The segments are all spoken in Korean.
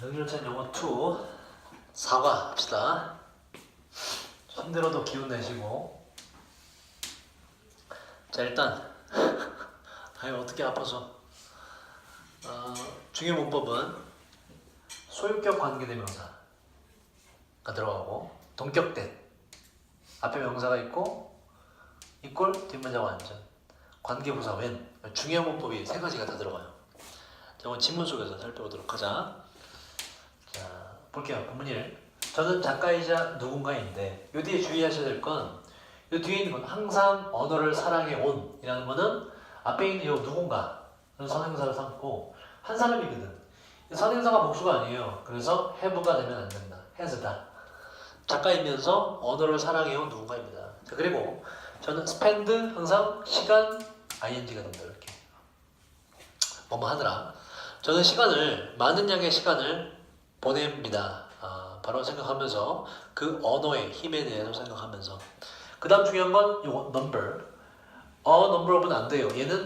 능률찬 영어 2 사과 합시다. 힘들어도 기운 내시고. 자, 일단 아유 어떻게 아파서 중요 문법은 소유격 관계대명사가 들어가고 동격된 앞에 명사가 있고 이꼴 뒷문장 완전 관계부사 when 중요 문법이 세 가지가 다 들어가요. 자, 오늘 지문 속에서 살펴보도록 하자. 자, 볼게요. 본문 1. 저는 작가이자 누군가인데 요 뒤에 주의하셔야 될 건 요 뒤에 있는 건 항상 언어를 사랑해 온 이라는 거는 앞에 있는 요 누군가는 선행사를 삼고 한 사람이거든. 선행사가 복수가 아니에요. 그래서 have가 되면 안 된다. has다. 작가이면서 언어를 사랑해 온 누군가입니다. 자, 그리고 저는 spend 항상 시간 ing가 된다. 이렇게 뭐뭐 하느라 저는 시간을 많은 양의 시간을 보냅니다. 바로 생각하면서 그 언어의 힘에 대해서 생각하면서 그 다음 중요한 건 요거 number number of는 안 돼요. 얘는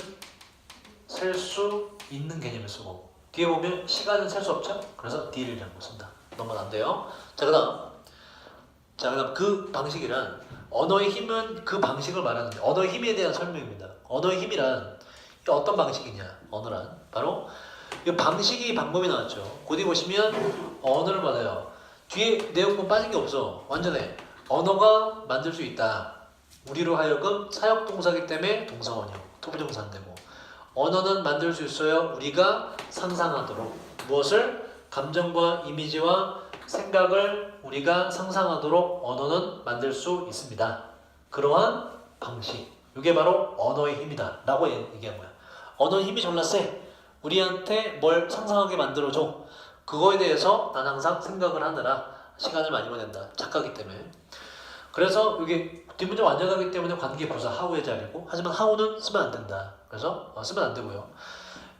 셀 수 있는 개념을 쓰고 뒤에 보면 시간은 셀 수 없죠? 그래서 D를 잘못 쓴다. 넘어는 안 돼요. 자, 그 다음 그 방식이란 언어의 힘은 그 방식을 말하는데 언어의 힘에 대한 설명입니다. 언어의 힘이란 어떤 방식이냐? 언어란 바로 이 방식이 방법이 나왔죠. 그 뒤에 보시면 언어를 받아요. 뒤에 내용은 빠진 게 없어. 완전해. 언어가 만들 수 있다. 우리로 하여금 사역동사기 때문에 동사원형, 투부정사 안 되고 언어는 만들 수 있어요. 우리가 상상하도록 무엇을? 감정과 이미지와 생각을 우리가 상상하도록 언어는 만들 수 있습니다. 그러한 방식. 이게 바로 언어의 힘이다 라고 얘기한 거야. 언어의 힘이 졸라 세. 우리한테 뭘 상상하게 만들어줘. 그거에 대해서 난 항상 생각을 하느라 시간을 많이 보낸다. 작가기 때문에. 그래서 이게 뒷문장 완전하기 때문에 관계부사 how의 자리고 하지만 how는 쓰면 안 된다. 그래서 쓰면 안 되고요.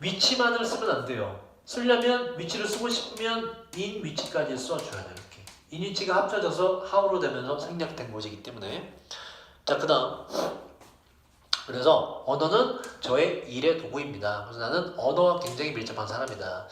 위치만을 쓰면 안 돼요. 쓰려면 위치를 쓰고 싶으면 in 위치까지 써줘야 돼요. 이렇게. in 위치가 합쳐져서 how로 되면서 생략된 것이기 때문에. 자, 그 다음 그래서 언어는 저의 일의 도구입니다. 그래서 나는 언어와 굉장히 밀접한 사람이다.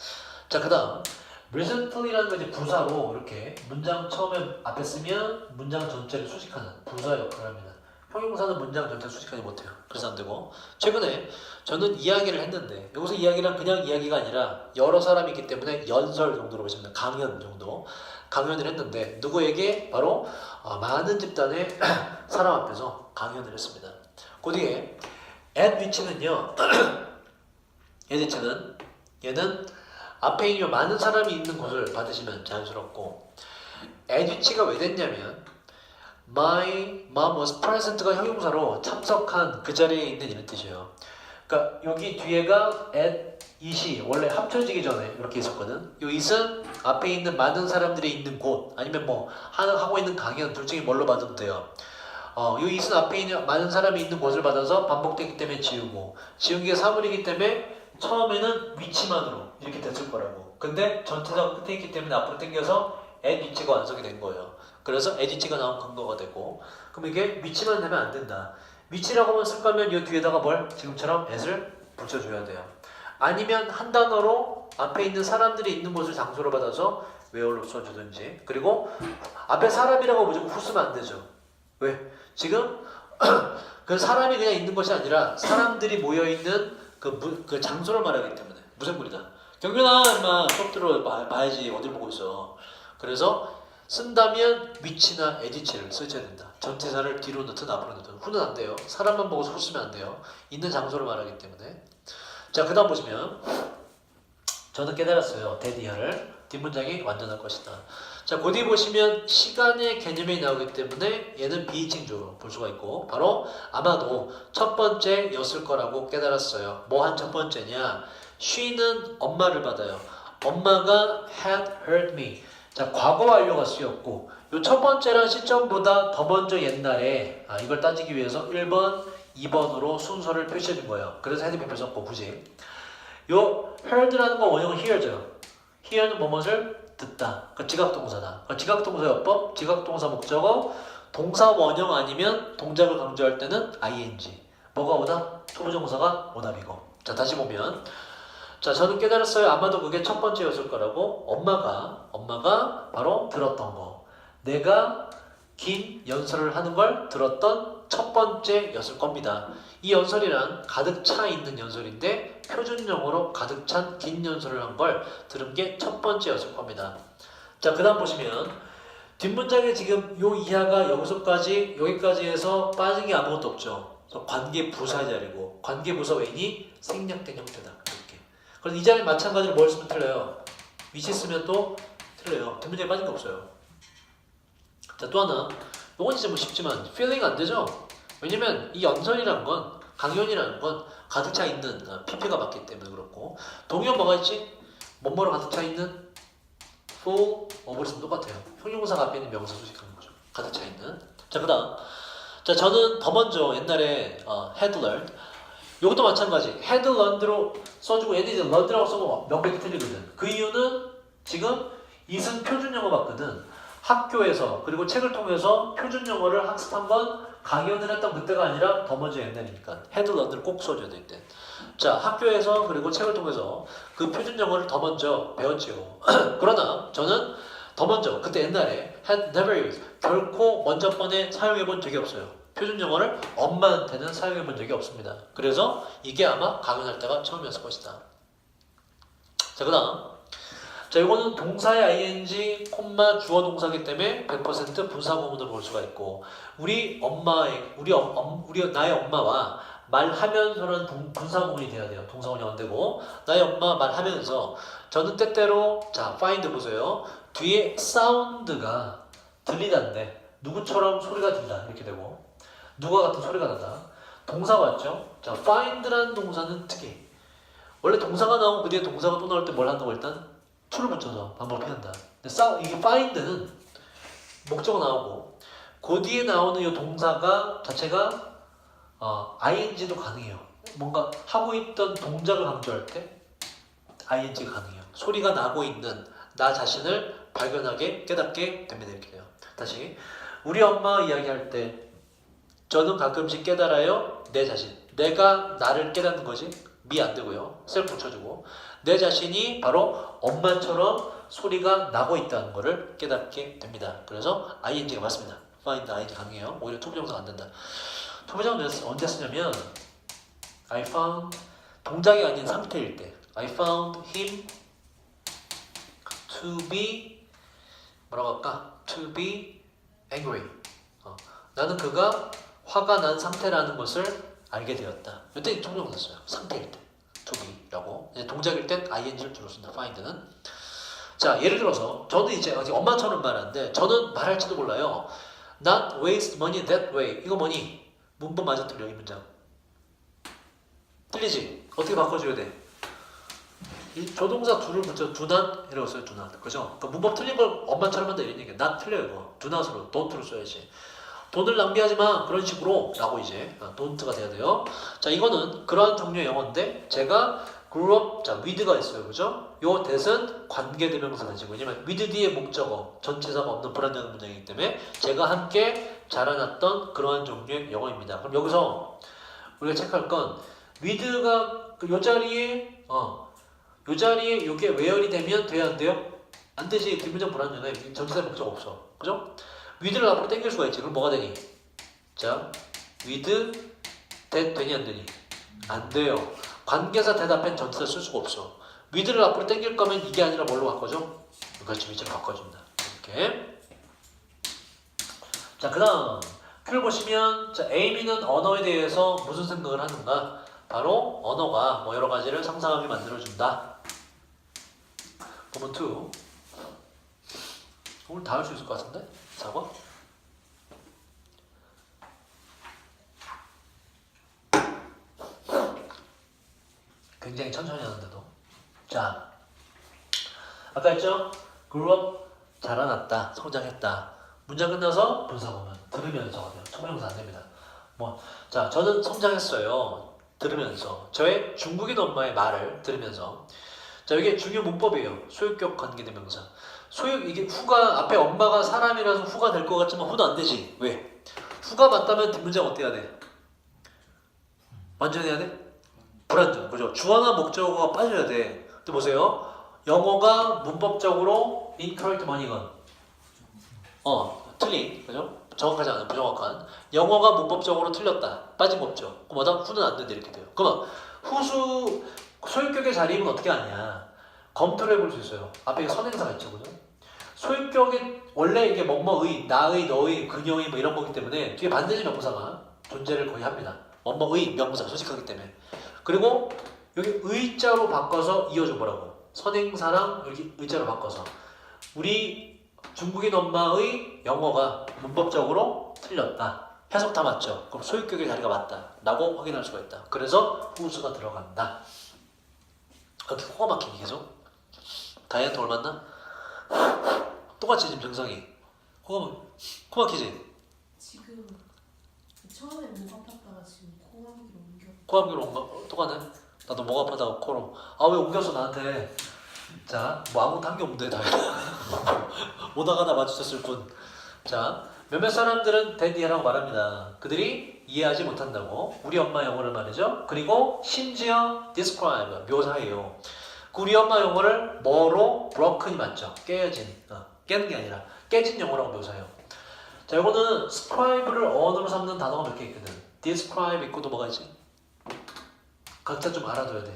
자, 그 다음 recently라는 거 이제 부사로 이렇게 문장 처음에 앞에 쓰면 문장 전체를 수식하는 부사 역할을 합니다. 형용사는 문장 전체를 수식하지 못해요. 그래서 안 되고 최근에 저는 이야기를 했는데 여기서 이야기란 그냥 이야기가 아니라 여러 사람이 있기 때문에 연설 정도로 보시면 돼요. 강연 정도 강연을 했는데 누구에게? 바로 많은 집단의 사람 앞에서 강연을 했습니다. 그 뒤에 at 위치는요. 얘는 앞에 있는 많은 사람이 있는 곳을 받으시면 자연스럽고 at 위치가 왜 됐냐면 My mom was present가 형용사로 참석한 그 자리에 있는 이런 뜻이에요. 그러니까 여기 뒤에가 at it이 원래 합쳐지기 전에 이렇게 있었거든. 이 it은 앞에 있는 많은 사람들이 있는 곳 아니면 뭐 하고 있는 강연 둘 중에 뭘로 받으면 돼요. 이 it은 앞에 있는 많은 사람이 있는 곳을 받아서 반복되기 때문에 지운 게 사물이기 때문에 처음에는 위치만으로 이렇게 됐을 거라고. 근데 전체적 끝에 있기 때문에 앞으로 당겨서 at 위치가 완성이 된 거예요. 그래서 at 위치가 나온 근거가 되고 그럼 이게 위치만 되면 안 된다. 위치라고만 쓸 거면 이 뒤에다가 뭘? 지금처럼 at을 붙여줘야 돼요. 아니면 한 단어로 앞에 있는 사람들이 있는 곳을 장소로 받아서 where로 써주든지. 그리고 앞에 사람이라고 무조건 후 쓰면 안 되죠. 왜? 지금 그 사람이 그냥 있는 것이 아니라 사람들이 모여있는 그 장소를 말하기 때문에 무생물이다. 경균아 인마 수업 들어 봐야지 어딜 보고 있어. 그래서 쓴다면 위치나 에디치를 써줘야 된다. 전체사를 뒤로 넣든 앞으로 넣든 후는 안 돼요. 사람만 보고서 후 쓰면 안 돼요. 있는 장소를 말하기 때문에. 자, 그 다음 보시면 저는 깨달았어요. 대디어를 뒷문장이 완전할 것이다. 자, 그 뒤에 보시면 시간의 개념이 나오기 때문에 얘는 비이칭조로 볼 수가 있고 바로 아마도 첫 번째였을 거라고 깨달았어요. 뭐 한 첫 번째냐? she는 엄마를 받아요. 엄마가 had heard me. 자, 과거 완료가 쓰였고 요 첫 번째란 시점보다 더 먼저 옛날에 이걸 따지기 위해서 1번, 2번으로 순서를 표시해준 거예요. 그래서 헤드핑 썼고 굳이 요 heard라는 건 원형은 hear죠. hear는 뭐뭇을 듣다. 그 지각동사다. 그 지각동사요법, 지각동사 목적어, 동사 원형 아니면 동작을 강조할 때는 ing. 뭐가 오답? 투부정사가 오답이고. 자, 다시 보면 자, 저는 깨달았어요. 아마도 그게 첫 번째였을 거라고. 엄마가 바로 들었던 거. 내가 긴 연설을 하는 걸 들었던 첫 번째였을 겁니다. 이 연설이란 가득 차 있는 연설인데 표준용어로 가득 찬 긴 연설을 한 걸 들은 게 첫 번째였을 겁니다. 자, 그 다음 보시면 뒷문장에 지금 요 이하가 여기까지 해서 빠진 게 아무것도 없죠. 그래서 관계부사 자리고 관계부사 외인이 생략된 형태다. 이렇게. 그래서 이 자리에 마찬가지로 뭘 쓰면 틀려요? 위치 쓰면 또 틀려요. 뒷문장에 빠진 게 없어요. 자, 또 하나. 이건 진짜 뭐 쉽지만 feeling 안 되죠? 왜냐면 이 연설이란 건 강연이라는 건 가득 차 있는 PP가 맞기 때문에 그렇고 동의어 뭐가 있지? 뭐뭐로 가득 차 있는 full of로 쓰면 똑같아요. 형용사가 앞에 있는 명사 수식하는 거죠. 가득 차 있는. 자, 그 다음. 자, 저는 더 먼저 옛날에 had learned. 이것도 마찬가지. had learned로 써주고 얘는 이제 learned라고 써도 명백히 틀리거든. 그 이유는 지금 이승 표준영어 맞거든. 학교에서 그리고 책을 통해서 표준영어를 학습한 건 강연을 했던 그때가 아니라 더 먼저 옛날이니까 had learned를 꼭 써줘야 될 때. 자, 학교에서 그리고 책을 통해서 그 표준영어를 더 먼저 배웠지요. 그러나 저는 더 먼저 그때 옛날에 had never used 결코 먼저 번에 사용해본 적이 없어요. 표준영어를 엄마한테는 사용해본 적이 없습니다. 그래서 이게 아마 강연할 때가 처음이었을 것이다. 자, 그 다음. 자, 이거는 동사의 ing, 콤마 주어 동사기 때문에 100% 분사구문으로 볼 수가 있고 나의 엄마와 말하면서는 분사구문이 돼야 돼요. 동사구문이 안 되고 나의 엄마 말하면서 저는 때때로 자, find 보세요. 뒤에 사운드가 들리다인데 누구처럼 소리가 들리다 이렇게 되고 누가 같은 소리가 나다. 동사가 왔죠. 자, find라는 동사는 특이. 원래 동사가 나오고 그 뒤에 동사가 또 나올 때 뭘 한다고 일단 to를 붙여서 반복해야 한다. 이게 find는 목적어 나오고 그 뒤에 나오는 이 동사가 자체가 ing도 가능해요. 뭔가 하고 있던 동작을 강조할 때 ing가 가능해요. 소리가 나고 있는 나 자신을 발견하게 깨닫게 됩니다. 이렇게 돼요. 다시 우리 엄마 이야기할 때 저는 가끔씩 깨달아요. 내 자신. 내가 나를 깨닫는 거지. 미 안 되고요. 셀프 붙여주고 내 자신이 바로 엄마처럼 소리가 나고 있다는 것을 깨닫게 됩니다. 그래서 ing가 맞습니다. find ing 가능해요. 오히려 투부정사가 안 된다. 투부정사는 언제 쓰냐면 I found 동작이 아닌 상태일 때 I found him to be 뭐라고 할까? to be angry. 나는 그가 화가 난 상태라는 것을 알게 되었다. 이때 투부정사 써요. 상태일 때 to be라고. 동작일 땐 ing를 주로 쓴다. find는. 자, 예를 들어서 저는 이제 아직 엄마처럼 말하는데 저는 말할지도 몰라요. Not waste money that way. 이거 뭐니? 문법 맞아 틀려 이 문장. 틀리지? 어떻게 바꿔줘야 돼? 이 조동사 do를 붙여 do not 이라고 써요. do not. 그죠? 그러니까 문법 틀린 걸 엄마처럼 한다 이런 얘기야. not 틀려요 이거. do not으로 don't로 써야지. 돈을 낭비하지 마 그런 식으로 라고 이제 don't가 돼야 돼요. 자, 이거는 그러한 종류의 영어인데 제가 grew up 자 with가 있어요. 그죠? 요 that은 관계대명사 가지고 왜냐면 with 뒤에 목적어 전치사가 없는 불완전한 문장이기 때문에 제가 함께 자라났던 그러한 종류의 영어입니다. 그럼 여기서 우리가 체크할 건 with가 요 자리에 요게 where이 되면 돼야 안 돼요? 안 되지. 뒷문장 불완전해. 전치사 목적 없어. 그죠? with를 앞으로 당길 수가 있지. 그럼 뭐가 되니? 자, with that 되니 안 되니? 안 돼요. 관계사 대답엔 전치사 쓸 수가 없어. with를 앞으로 당길 거면 이게 아니라 뭘로 바꿔줘? 그렇지, 위치를 바꿔줍니다. 이렇게. 자, 그 다음 큐를 보시면 자, 에이미는 언어에 대해서 무슨 생각을 하는가? 바로 언어가 뭐 여러 가지를 상상하게 만들어준다. 보면 2. 오늘 다 할 수 있을 것 같은데? 4번? 굉장히 천천히 하는데도. 자, 아까 했죠? grew up, 자라났다, 성장했다. 문장 끝나서 분사구문, 들으면서가 돼요. 투부정사 안 됩니다. 자, 저는 성장했어요. 들으면서. 저의 중국인 엄마의 말을 들으면서. 자, 이게 중요 문법이에요. 소유격 관계대명사. 이게 후가, 앞에 엄마가 사람이라서 후가 될 것 같지만 후도 안 되지. 왜? 후가 맞다면 뒷문장 어떻게 해야 돼? 완전해야 돼? 불완전. 그죠? 주어나 목적어가 빠져야 돼. 근데 보세요. 영어가 문법적으로 incorrect 뭐니건 틀린. 그죠? 정확하지 않은 부정확한. 영어가 문법적으로 틀렸다. 빠진 거 없죠. 그럼 뭐다? 후는 안 된다 이렇게 돼요. 그러면 후수 소유격의 자리임은 어떻게 하냐? 검토를 해볼 수 있어요. 앞에 선행사가 있죠, 그죠? 소유격이 원래 이게 뭐뭐의, 나의, 너의, 그녀의 뭐 이런 거기 때문에 뒤에 반드시 명사가 존재를 거의 합니다. 뭐뭐의 명사 소식하기 때문에. 그리고 여기 의자로 바꿔서 이어줘 보라고. 선행사랑 여기 의자로 바꿔서. 우리 중국인 엄마의 영어가 문법적으로 틀렸다. 해석 다 맞죠? 그럼 소유격의 자리가 맞다. 라고 확인할 수가 있다. 그래서 후수가 들어간다. 이렇게 코가 막히니 계속? 다이어트 얼마나? 똑같이 지금 증상이. 코 막히지? 지금 처음에 목 아팠다가 지금 코감기로 옮겨. 코감기로 온 똑같네? 나도 목 아파다가 코로. 아 왜 옮겼어 나한테? 자, 뭐 아무것도 한 게 없는데 다이어트. 오다가다 마주쳤을 뿐. 자, 몇몇 사람들은 데디라고 말합니다. 그들이 이해하지 못한다고. 우리 엄마 영어를 말이죠. 그리고 심지어 describe, 묘사해요. 그 우리 엄마 영어를 뭐로? broken이 맞죠. 깨어진. 깨는 게 아니라 깨진 영어라고 묘사해요. 자, 이거는 scribe를 언어로 삼는 단어가 몇 개 있거든. describe 있고 또 뭐가 있지? 각자 좀 알아둬야 돼.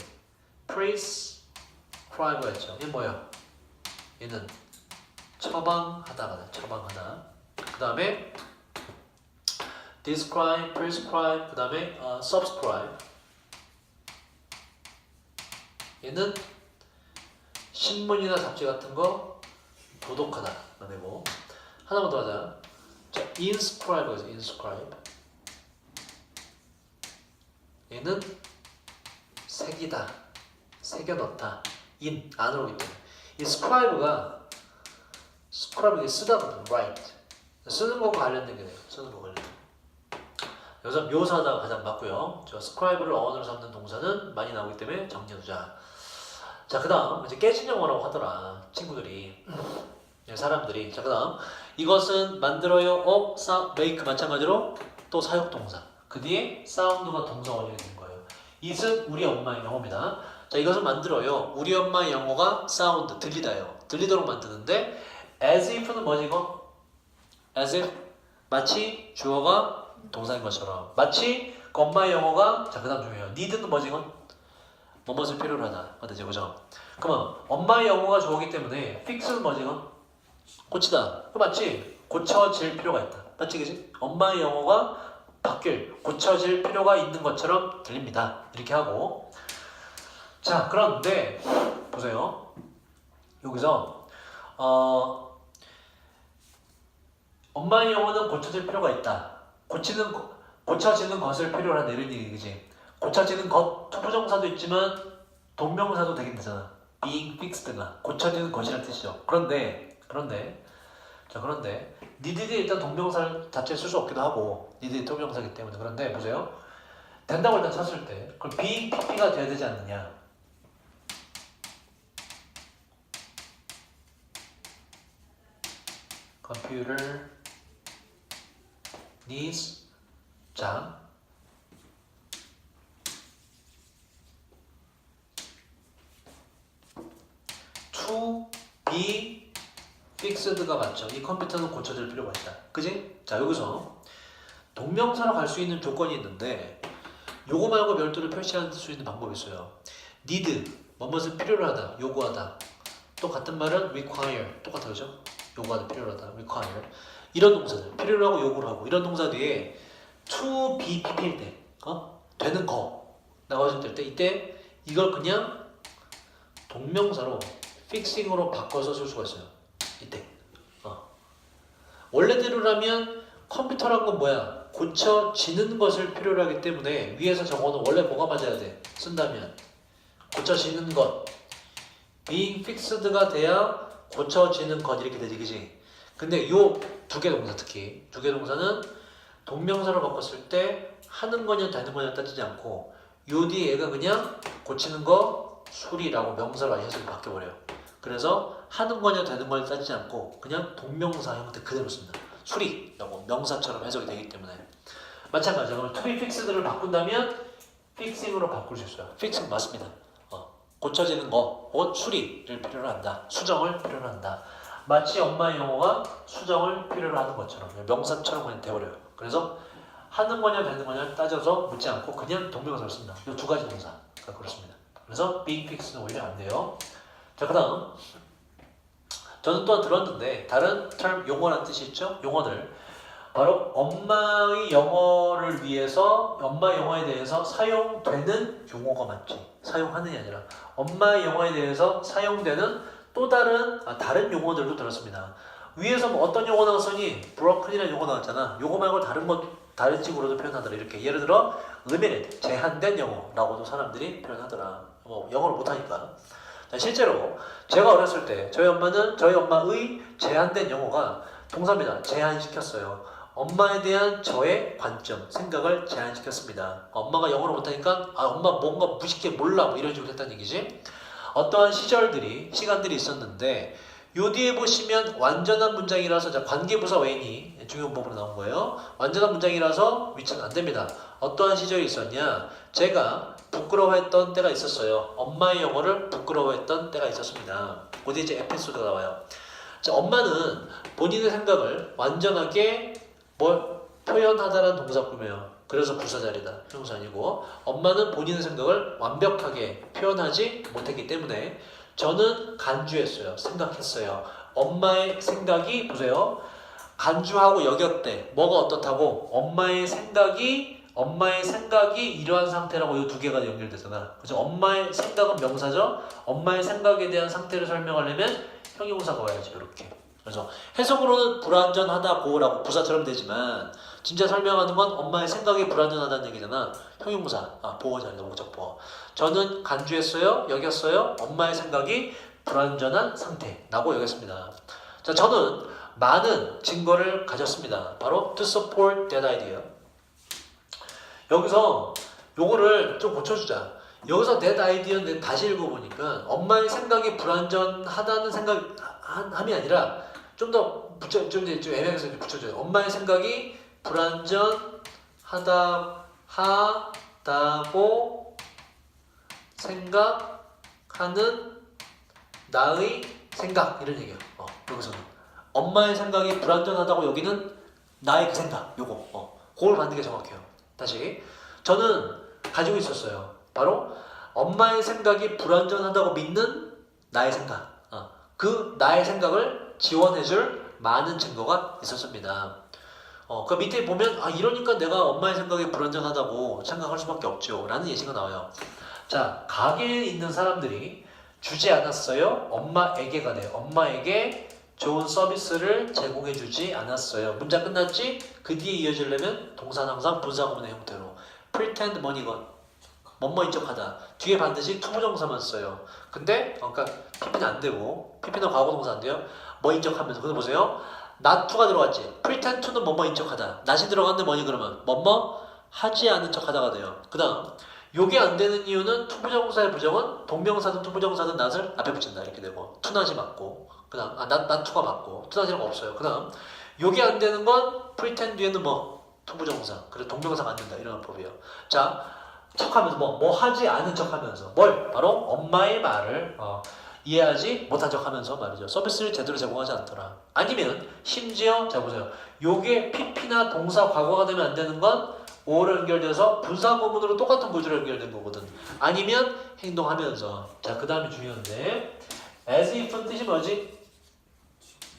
prescribe가 있죠. 얘는 뭐야? 얘는 처방하다가 처방하다. 그 다음에 describe, prescribe, 그 다음에 subscribe. 얘는 신문이나 잡지 같은 거 도독하다. 그리고 하나만 더 하자. 자, inscribe가 있어. inscribe. 얘는 새기다, 새겨넣다. in 안으로 있다. 이 scribe가 스크라이브 쓰다거든, write. 쓰는 거과 관련된 게 돼요. 쓰는 거 관련. 여기서 묘사하다가 가장 맞고요. 저 스크라이브를 어원으로 삼는 동사는 많이 나오기 때문에 정리해두자. 자, 그 다음 이제 깨진 영어라고 하더라 친구들이, 사람들이. 자, 그 다음 이것은 만들어요, make 마찬가지로 또 사역 동사. 그 뒤에 사운드가 동사 원형이 되는 거예요. it은 우리 엄마의 영어입니다. 자, 이것은 만들어요. 우리 엄마의 영어가 사운드 들리다요. 들리도록 만드는데 as if는 뭐지 이거? as if 마치 주어가 동사인 것처럼. 마치 그 엄마의 영어가. 자, 그 다음 중요해요. need는 뭐지 이건? 뭐뭇을 필요로 하다. 맞죠, 그죠? 그러면 엄마의 영어가 주어기 때문에 fix는 뭐지 이건? 고치다. 그 맞지? 고쳐질 필요가 있다. 맞지, 그지? 엄마의 영어가 고쳐질 필요가 있는 것처럼 들립니다. 이렇게 하고. 자, 그런데 보세요. 여기서 엄마의 영어는 고쳐질 필요가 있다. 고쳐지는 것을 필요로 한다 이런 얘기지. 고쳐지는 것, 투부정사도 있지만 동명사도 되긴 되잖아. being fixed가 고쳐지는 것이라는 뜻이죠. 그런데 니들이 일단 동명사 자체를 쓸 수 없기도 하고 니들이 동명사이기 때문에. 그런데 보세요. 된다고 일단 쳤을 때 그럼 being pp가 돼야 되지 않느냐. computer needs. 자, to be fixed가 맞죠. 이 컴퓨터는 고쳐질 필요가 있다. 그지? 자, 여기서 동명사로 갈 수 있는 조건이 있는데 요거 말고 별도로 표시할 수 있는 방법이 있어요. need, 뭐뭇을 필요로 하다, 요구하다. 또 같은 말은 require, 똑같아, 그죠? 요구하다, 필요로 하다, require. 이런 동사들, 필요로 하고 요구를 하고 이런 동사 뒤에 to be pp일 때, 되는 거 나와줄 때 이때 이걸 그냥 동명사로 fixing으로 바꿔서 쓸 수가 있어요. 이때. 원래대로라면 컴퓨터란 건 뭐야? 고쳐지는 것을 필요로 하기 때문에 위에서 적어놓은 원래 뭐가 맞아야 돼? 쓴다면 고쳐지는 것, being fixed가 돼야 고쳐지는 것 이렇게 되지, 그지? 근데 요 두 개 동사, 특히 두 개 동사는 동명사로 바꿨을 때 하는 거냐 되는 거냐 따지지 않고 요 뒤에 얘가 그냥 고치는 거 수리라고 명사로 아예 해석이 바뀌어버려요. 그래서 하는 거냐 되는 거냐 따지지 않고 그냥 동명사 형태 그대로 쓴다. 수리라고 명사처럼 해석이 되기 때문에. 마찬가지로 to be fixed를 바꾼다면 fixing으로 바꿀 수 있어요. fixing 맞습니다. 고쳐지는 거, 곧 수리를 필요로 한다. 수정을 필요로 한다. 마치 엄마의 영어가 수정을 필요로 하는 것처럼 명사처럼 그냥 돼버려요. 그래서 하는 거냐 되는 거냐 따져서 묻지 않고 그냥 동명사를 씁니다. 이 두 가지 동사가 그렇습니다. 그래서 being fixed는 오히려 안 돼요. 자, 그 다음 저는 또 들었는데 다른 term 용어라는 뜻이 있죠? 용어들 바로 엄마의 영어를 위해서 엄마의 영어에 대해서 사용되는 용어가 맞지 사용하는이 아니라 엄마의 영어에 대해서 사용되는 또 다른 용어들도 들었습니다. 위에서 뭐 어떤 용어 나왔으니 broken이라는 용어 나왔잖아. 요거 말고 다른 식으로도 표현하더라. 이렇게 예를 들어 limited 제한된 영어라고도 사람들이 표현하더라. 뭐 영어를 못하니까. 자, 실제로 제가 어렸을 때 저희 엄마의 제한된 영어가 동사입니다. 제한시켰어요. 엄마에 대한 저의 관점, 생각을 제한시켰습니다. 엄마가 영어를 못하니까 엄마 뭔가 무식해 몰라 뭐 이런 식으로 했다는 얘기지. 어떠한 시간들이 있었는데 요 뒤에 보시면 완전한 문장이라서 자, 관계부사 when이 중요한 부분으로 나온 거예요. 완전한 문장이라서 위치는 안 됩니다. 어떠한 시절이 있었냐? 제가 부끄러워했던 때가 있었어요. 엄마의 영어를 부끄러워했던 때가 있었습니다. 어디 이제 에피소드가 나와요. 자, 엄마는 본인의 생각을 완전하게 표현하다라는 동사 꾸며요. 그래서 부사자리다. 형용사 아니고 엄마는 본인의 생각을 완벽하게 표현하지 못했기 때문에 저는 간주했어요. 생각했어요. 엄마의 생각이 보세요. 간주하고 여겼대. 뭐가 어떻다고? 엄마의 생각이 이러한 상태라고 이 두 개가 연결되잖아. 그래서 엄마의 생각은 명사죠. 엄마의 생각에 대한 상태를 설명하려면 형용사가 와야지 이렇게. 그래서 해석으로는 불완전하다고라고 부사처럼 되지만 진짜 설명하는 건 엄마의 생각이 불완전하다는 얘기잖아. 형용사, 보어자리다. 목적 보어. 저는 간주했어요. 여겼어요. 엄마의 생각이 불완전한 상태라고 여겼습니다. 자, 저는 많은 증거를 가졌습니다. 바로 to support that idea. 여기서 요거를 좀 고쳐주자. 여기서 that idea는 다시 읽어보니까 엄마의 생각이 불완전하다는 생각함이 아니라 좀 좀 애매해서 붙여줘요. 엄마의 생각이 불완전하다고 생각하는 나의 생각 이런 얘기예요. 여기서는 엄마의 생각이 불완전하다고 여기는 나의 그 생각 요거 그걸 받는 게 정확해요. 다시 저는 가지고 있었어요. 바로 엄마의 생각이 불완전하다고 믿는 나의 생각. 그 나의 생각을 지원해줄 많은 증거가 있었습니다. 그 밑에 보면 이러니까 내가 엄마의 생각이 불완전하다고 생각할 수밖에 없죠 라는 예시가 나와요. 자, 가게에 있는 사람들이 주지 않았어요. 엄마에게가 돼요. 엄마에게 좋은 서비스를 제공해주지 않았어요. 문장 끝났지? 그 뒤에 이어지려면 동사는 항상 분사구문의 형태로 pretend money건 뭐뭐인 척하다. 뒤에 반드시 투부정사만 써요. 근데 그러니까 PP는 안 되고 PP는 과거동사 안 돼요. 뭐인 척하면서. 근데 보세요. not to가 들어갔지. pretend to는 뭐뭐인 척하다. not이 들어갔는데 뭐니 그러면 뭐뭐 하지 않은 척하다가 돼요. 그 다음 요게 안 되는 이유는 투부정사의 부정은 동명사든 투부정사든 not을 앞에 붙인다 이렇게 되고 to not이 맞고 그 다음 not to가 맞고 to not이란 거 없어요. 그 다음 요게 안 되는 건 pretend 뒤에는 투부정사 그래서 동명사가 안 된다 이런 법이에요. 자, 척하면서 뭐 하지 않은 척하면서 뭘? 바로 엄마의 말을 이해하지 못한 척하면서 말이죠. 서비스를 제대로 제공하지 않더라. 아니면 심지어 자 보세요. 요게 PP나 동사 과거가 되면 안 되는 건 오로 연결돼서 분사구문으로 똑같은 구조로 연결된 거거든. 아니면 행동하면서. 자, 그 다음에 중요한데 as if는 뜻이 뭐지?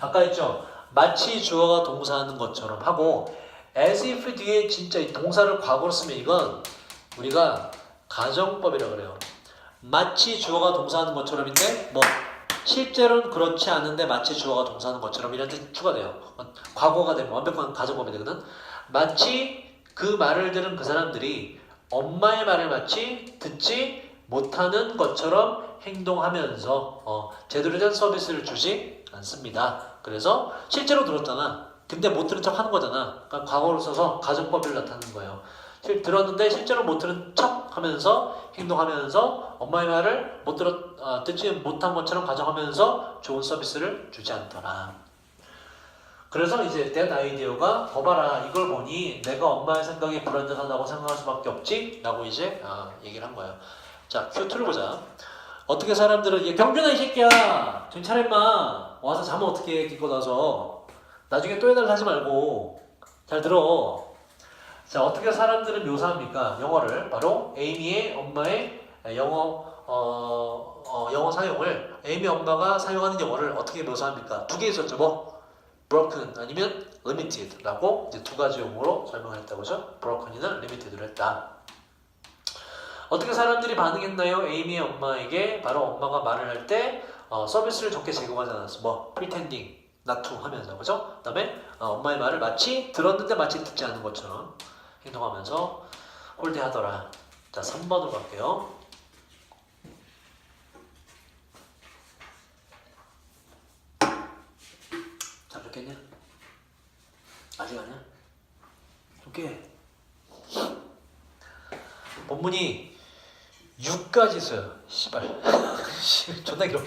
아까 했죠. 마치 주어가 동사하는 것처럼 하고 as if 뒤에 진짜 이 동사를 과거로 쓰면 이건 우리가 가정법이라고 그래요. 마치 주어가 동사하는 것처럼인데 실제로는 그렇지 않은데 마치 주어가 동사하는 것처럼 이런 뜻이 추가돼요. 과거가 되면 완벽한 가정법이 되거든. 마치 그 말을 들은 그 사람들이 엄마의 말을 마치 듣지 못하는 것처럼 행동하면서 제대로 된 서비스를 주지 않습니다. 그래서 실제로 들었잖아. 근데 못 들은 척 하는 거잖아. 그러니까 과거로 써서 가정법을 나타내는 거예요. 들었는데 실제로 못 들은 척 하면서 행동하면서 엄마의 말을 듣지 못한 것처럼 가정하면서 좋은 서비스를 주지 않더라. 그래서 이제 that idea가 봐봐라 이걸 보니 내가 엄마의 생각이 불완전하다고 생각할 수밖에 없지? 라고 이제 얘기를 한 거예요. 자, Q2를 보자. 어떻게 사람들은 얘 병준아 이 새끼야 정신 차려 임마 와서 자면 어떡해 기껏 와서 나중에 또 해달라 하지 말고 잘 들어. 자, 어떻게 사람들은 묘사합니까? 영어를 바로 에이미의 엄마의 영어 사용을 에이미 엄마가 사용하는 영어를 어떻게 묘사합니까? 두 개 있었죠. 뭐? broken 아니면 limited라고 이제 두 가지 용어로 설명을 했다고 그죠? broken이나 limited를 했다. 어떻게 사람들이 반응했나요? 에이미의 엄마에게 바로 엄마가 말을 할 때 서비스를 좋게 제공하지 않았어. 뭐 pretending not to 하면서 그죠? 그 다음에 엄마의 말을 마치 들었는데 마치 듣지 않은 것처럼 행동하면서 홀대하더라. 자, 3번으로 갈게요. 잡혔겠냐? 아직 아니야? 오케이. 본문이 6까지 있어요. 씨발. 존나 길어.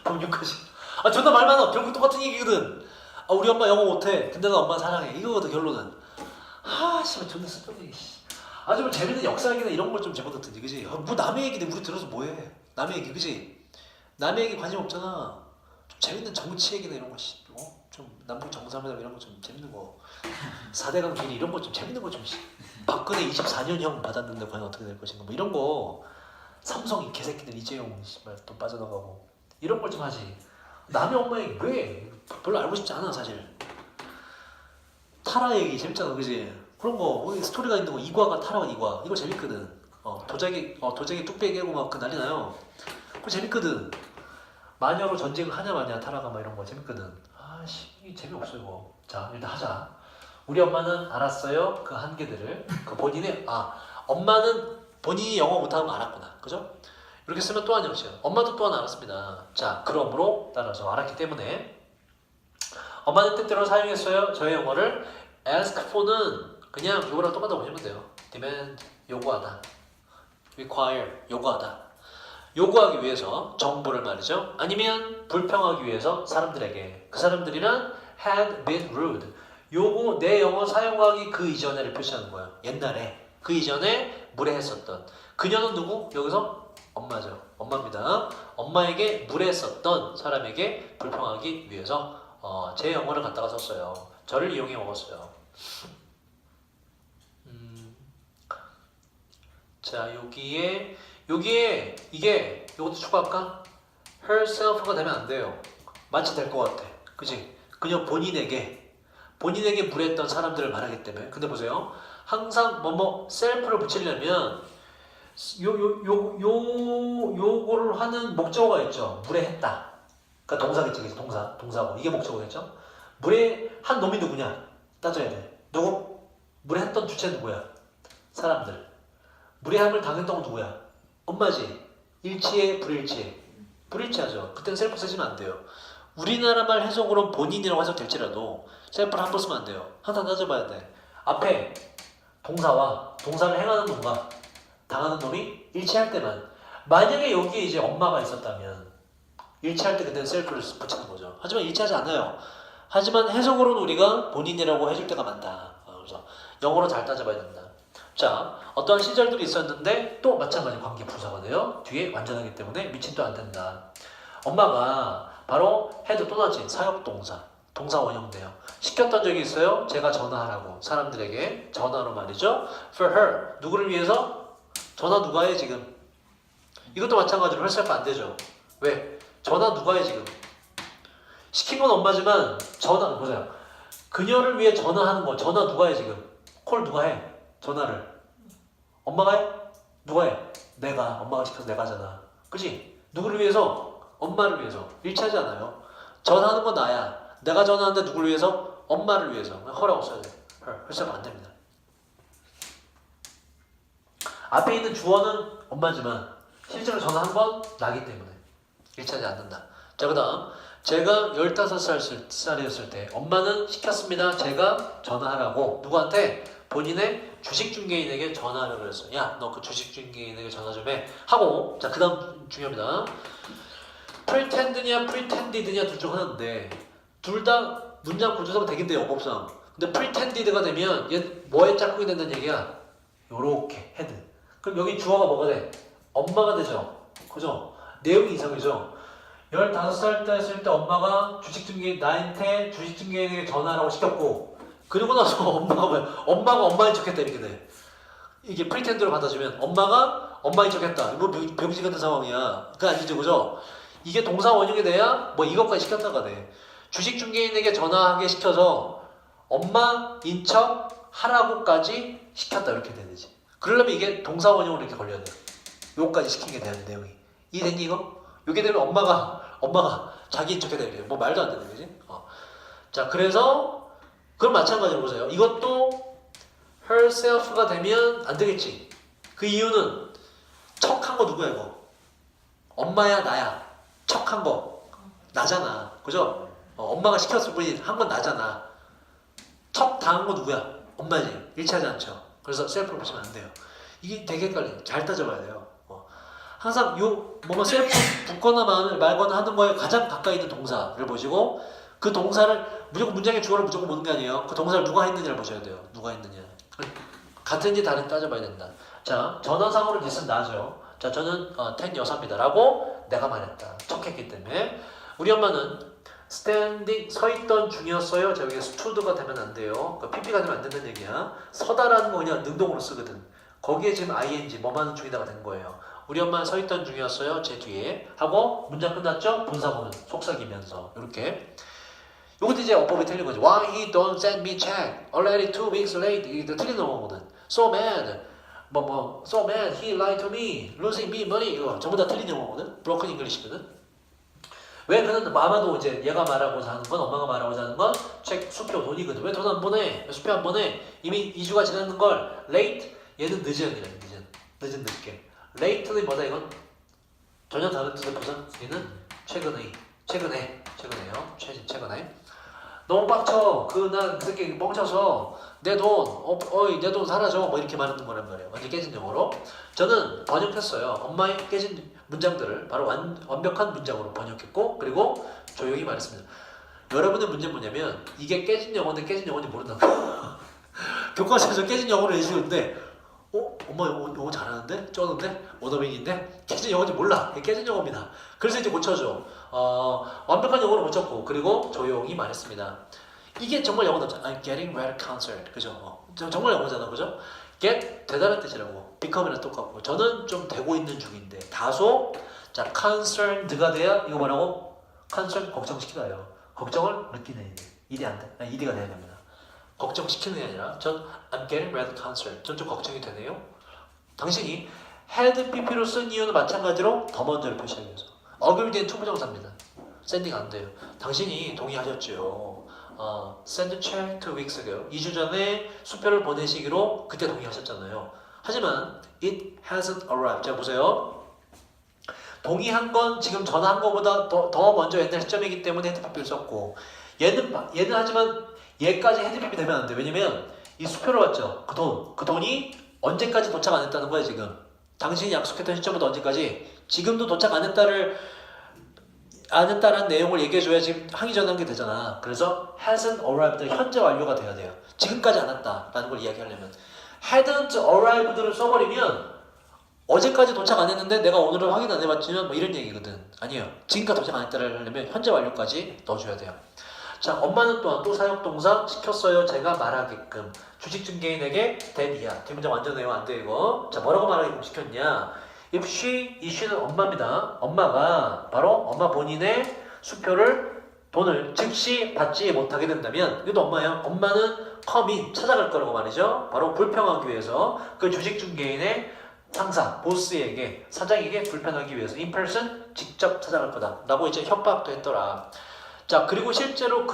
본문 6까지. 존나 말 많아. 결국 똑같은 얘기거든. 우리 엄마 영어 못해. 근데 나 엄마 사랑해. 이거거든 결론은. 씨발 존나 쓸데없네. 좀 재밌는 역사 얘기나 이런 걸 좀 집어넣든지 그지? 뭐 남의 얘기는 우리 들어서 뭐해? 남의 얘기 그지? 남의 얘기 관심 없잖아. 좀 재밌는 정치 얘기나 이런 거 좀 남북 정상회담 이런 거 좀 재밌는 거 4대강 비리 이런 거 좀 재밌는 거 좀 박근혜 24년형 받았는데 과연 어떻게 될 것인가 뭐 이런 거 삼성 이 개새끼들 이재용 씨발 또 빠져나가고 이런 걸 좀 하지. 남의 엄마 얘기 왜? 별로 알고 싶지 않아 사실. 타라 얘기 재밌잖아 그지? 그런 거 스토리가 있는 거 이과가 타라가 이과 이거 재밌거든. 도자기 뚝배기 깨고 막 그 난리 나요. 그거 재밌거든. 마녀로 전쟁을 하냐 마냐 타라가 막 이런 거 재밌거든. 이게 재미없어 이거. 자, 일단 하자. 우리 엄마는 알았어요 그 한계들을. 그 본인의 엄마는 본인이 영어 못하는 거 알았구나 그죠? 이렇게 쓰면 또한 역시요. 엄마도 또한 알았습니다. 자, 그러므로 따라서 알았기 때문에 엄마는 뜻대로 사용했어요 저의 영어를. ask for는 그냥 이거랑 똑같다고 보시면 돼요. demand 요구하다, require 요구하다. 요구하기 위해서 정보를 말이죠. 아니면 불평하기 위해서 사람들에게. 그 사람들이란 had been rude. 요거 내 영어 사용하기 그 이전에를 표시하는 거예요. 옛날에 그 이전에 무례했었던. 그녀는 누구? 여기서 엄마죠. 엄마입니다. 엄마에게 무례했었던 사람에게 불평하기 위해서 제 영어를 갖다가 썼어요. 저를 이용해 먹었어요. 자, 여기에 이게 요것도 추가할까? herself가 되면 안 돼요. 마치 될 것 같아. 그치? 그냥 본인에게 무례했던 사람들을 말하기 때문에. 근데 보세요. 항상 self를 붙이려면 요거를 하는 목적어가 있죠. 무례했다. 그러니까 동사겠지. 동사고. 이게 목적어겠죠. 무례한 놈이 누구냐? 따져야 돼. 누구? 무례했던 주체는 누구야? 사람들. 무례함을 당했던 건 누구야? 엄마지. 일치해, 불일치해? 불일치하죠. 그때는 셀프 쓰시면 안 돼요. 우리나라 말 해석으로는 본인이라고 해석될지라도 셀프를 함부로 쓰면 안 돼요. 항상 따져봐야 돼. 앞에 동사와 동사를 행하는 놈과 당하는 놈이 일치할 때만. 만약에 여기에 이제 엄마가 있었다면 일치할 때 그때는 셀프를 붙이는 거죠. 하지만 일치하지 않아요. 하지만 해석으로는 우리가 본인이라고 해줄 때가 많다. 그래서 영어로 잘 따져봐야 된다. 자, 어떠한 시절들이 있었는데 또 마찬가지 관계 부사가 돼요. 뒤에 완전하기 때문에 미친도 안 된다. 엄마가 바로 헤드 또 나지 사역동사 동사 원형돼요. 시켰던 적이 있어요. 제가 전화하라고 사람들에게 전화로 말이죠. For her 누구를 위해서? 전화 누가 해 지금? 이것도 마찬가지로 herself 안 되죠. 왜? 전화 누가 해 지금? 시킨 건 엄마지만 전화 보세요. 그녀를 위해 전화하는 거 전화 누가 해 지금? 콜 누가 해? 전화를 엄마가 해? 누가 해? 내가. 엄마가 시켜서 내가 하잖아. 그치? 누구를 위해서? 엄마를 위해서. 일치하지 않아요. 전화하는 건 나야. 내가 전화하는데 누구를 위해서? 엄마를 위해서. 허라고 써야 돼. herself 안 됩니다. 앞에 있는 주어는 엄마지만 실제로 전화한 건 나기 때문에 일치하지 않는다. 자, 그 다음 제가 15살이었을 때 엄마는 시켰습니다. 제가 전화하라고 누구한테? 본인의 주식중개인에게 전화하라고 그랬어요. 야, 너 그 주식중개인에게 전화 좀 해. 하고 자, 그 다음 중요합니다. pretend냐 pretended냐 둘 중 하나인데 둘 다 문장 구조상 되긴데 영업상. 근데 pretended가 되면 얘 뭐에 짝꿍이 된다는 얘기야? 요렇게 헤드. 그럼 여기 주어가 뭐가 돼? 엄마가 되죠. 그죠? 내용이 이상이죠. 15살 때였을 때 엄마가 나한테 주식중개인에게 전화라고 시켰고 그리고 나서 엄마가 뭐야? 엄마가 엄마인 척했다 이렇게 돼. 이게 프리텐드로 받아주면 엄마가 엄마인 척했다. 뭐 병신 같은 상황이야. 그거 아니죠, 그죠? 이게 동사 원형이 돼야 뭐 이것까지 시켰다가 돼. 주식중개인에게 전화하게 시켜서 엄마인 척 하라고까지 시켰다 이렇게 되지. 그러려면 이게 동사 원형으로 이렇게 걸려야 돼. 요거까지 시킨 게 되는 내용이. 이해됐니 이거? 요게 되면 엄마가 자기인 척해야 돼. 뭐 말도 안 되는 거지. 자, 그래서 그럼 마찬가지로 보세요. 이것도 herself가 되면 안 되겠지. 그 이유는 척한 거 누구야 이거? 엄마야 나야. 척한 거 나잖아. 그죠? 엄마가 시켰을 뿐이 한 건 나잖아. 척 당한 거 누구야? 엄마지. 일치하지 않죠. 그래서 셀프로 보시면 안 돼요. 이게 되게 헷갈려. 잘 따져봐야 돼요. 항상 뭐뭐 셀프 붙거나 말거나 하는 거에 가장 가까이 있는 동사를 보시고 그 동사를 무조건 문장의 주어를 무조건 보는 게 아니에요. 그 동사를 누가 했느냐를 보셔야 돼요. 누가 했느냐. 같은지 다른지 따져봐야 된다. 자, 전화상으로 있으면 나죠. 자, 저는 10 여사입니다. 라고 내가 말했다. 척했기 때문에. 우리 엄마는 standing, 서있던 중이었어요. 자, 여기 stood가 되면 안 돼요. 그러니까 pp가 되면 안 된다는 얘기야. 서다라는 거 그냥 능동으로 쓰거든. 거기에 지금 ing, 뭐하는 중이다가 된 거예요. 우리 엄마는 서있던 중이었어요. 제 뒤에. 하고 문장 끝났죠? 본사보는 속삭이면서. 이렇게. 요것도 이제 어법이 틀린 거지. Why he don't send me check? Already 2 weeks late. 이게 틀린 거거든. So mad. So mad. He lied to me. Losing me money. 이거 전부 다 틀린 영어거든. Broken English거든. 왜 그는 아마도 이제 얘가 말하고자 하는 건 엄마가 말하고자 하는 건 책 수표 돈이거든. 왜 돈 안 보내? 왜 수표 안 보내? 이미 2주가 지났는 걸 late. 얘는 늦은이래. 늦은 늦게. late는 뭐다 이건? 전혀 다른 뜻의 부산. 얘는 최근에요. 최근에. 너무 빡쳐. 난 그 새끼 멍쳐서 내 돈 사라져. 뭐 이렇게 말하는 거란 말이에요. 완전 깨진 영어로. 저는 번역했어요. 엄마의 깨진 문장들을 바로 완벽한 문장으로 번역했고 그리고 조용히 말했습니다. 여러분의 문제는 뭐냐면 이게 깨진 영어인데 깨진 영어인지 모른다고. 교과서에서 깨진 영어를 내시는데 엄마 영어 잘하는데? 쩌는데? 워너빙인데? 깨진 영어인지 몰라. 이게 깨진 영어입니다. 그래서 이제 고쳐줘. 완벽한 영어로 고쳤고 그리고 조용히 말했습니다. 이게 정말 영어다. I'm getting well concerned. 그죠? 정말 영어잖아. 그죠? get 되다는 뜻이라고. become이랑 똑같고 저는 좀 되고 있는 중인데 다소 자 concerned가 돼야 이거 뭐라고? concern 걱정시키다요. 걱정을 느끼는 일이 안 돼. 이디가 돼야 됩니다. 걱정시키는 게 아니라 전 I'm getting rather concerned. 전 좀 걱정이 되네요. 당신이 had pp로 쓴 이유는 마찬가지로 더 먼저를 표시하기 위해서. 어글이 된 투부정사입니다. sending 안 돼요. 당신이 동의하셨죠. send check 2 weeks ago. 2주 전에 수표를 보내시기로 그때 동의하셨잖아요. 하지만 it hasn't arrived. 자 보세요. 동의한 건 지금 전화한 거보다 더 먼저 옛날 시점이기 때문에 헤드 pp를 썼고 얘는 하지만 얘까지 헤드 pp 되면 안 돼. 왜냐면 이 수표를 받죠. 그 돈이 언제까지 도착 안 했다는 거야 지금. 당신이 약속했던 시점부터 언제까지 지금도 도착 안 했다는 내용을 얘기해줘야 지금 항의 전환한 게 되잖아. 그래서 hasn't arrived 현재 완료가 돼야 돼요. 지금까지 안 왔다라는 걸 이야기하려면 hadn't arrived를 써버리면 어제까지 도착 안 했는데 내가 오늘은 확인 안 해봤지만 뭐 이런 얘기거든. 아니에요. 지금까지 도착 안 했다를 하려면 현재 완료까지 넣어줘야 돼요. 자, 엄마는 또한 또 사역동사 시켰어요. 제가 말하게끔. 주식중개인에게 대비야. 뒷문장 완전 내용 안 돼 이거. 자, 뭐라고 말하게끔 시켰냐. If she, 이 she는 엄마입니다. 엄마가 바로 엄마 본인의 돈을 즉시 받지 못하게 된다면 이것도 엄마예요. 엄마는 come in, 찾아갈 거라고 말이죠. 바로 불평하기 위해서 그 주식중개인의 상사, 보스에게, 사장에게 불편하기 위해서 in person 직접 찾아갈 거다 라고 이제 협박도 했더라. 자, 그리고 실제로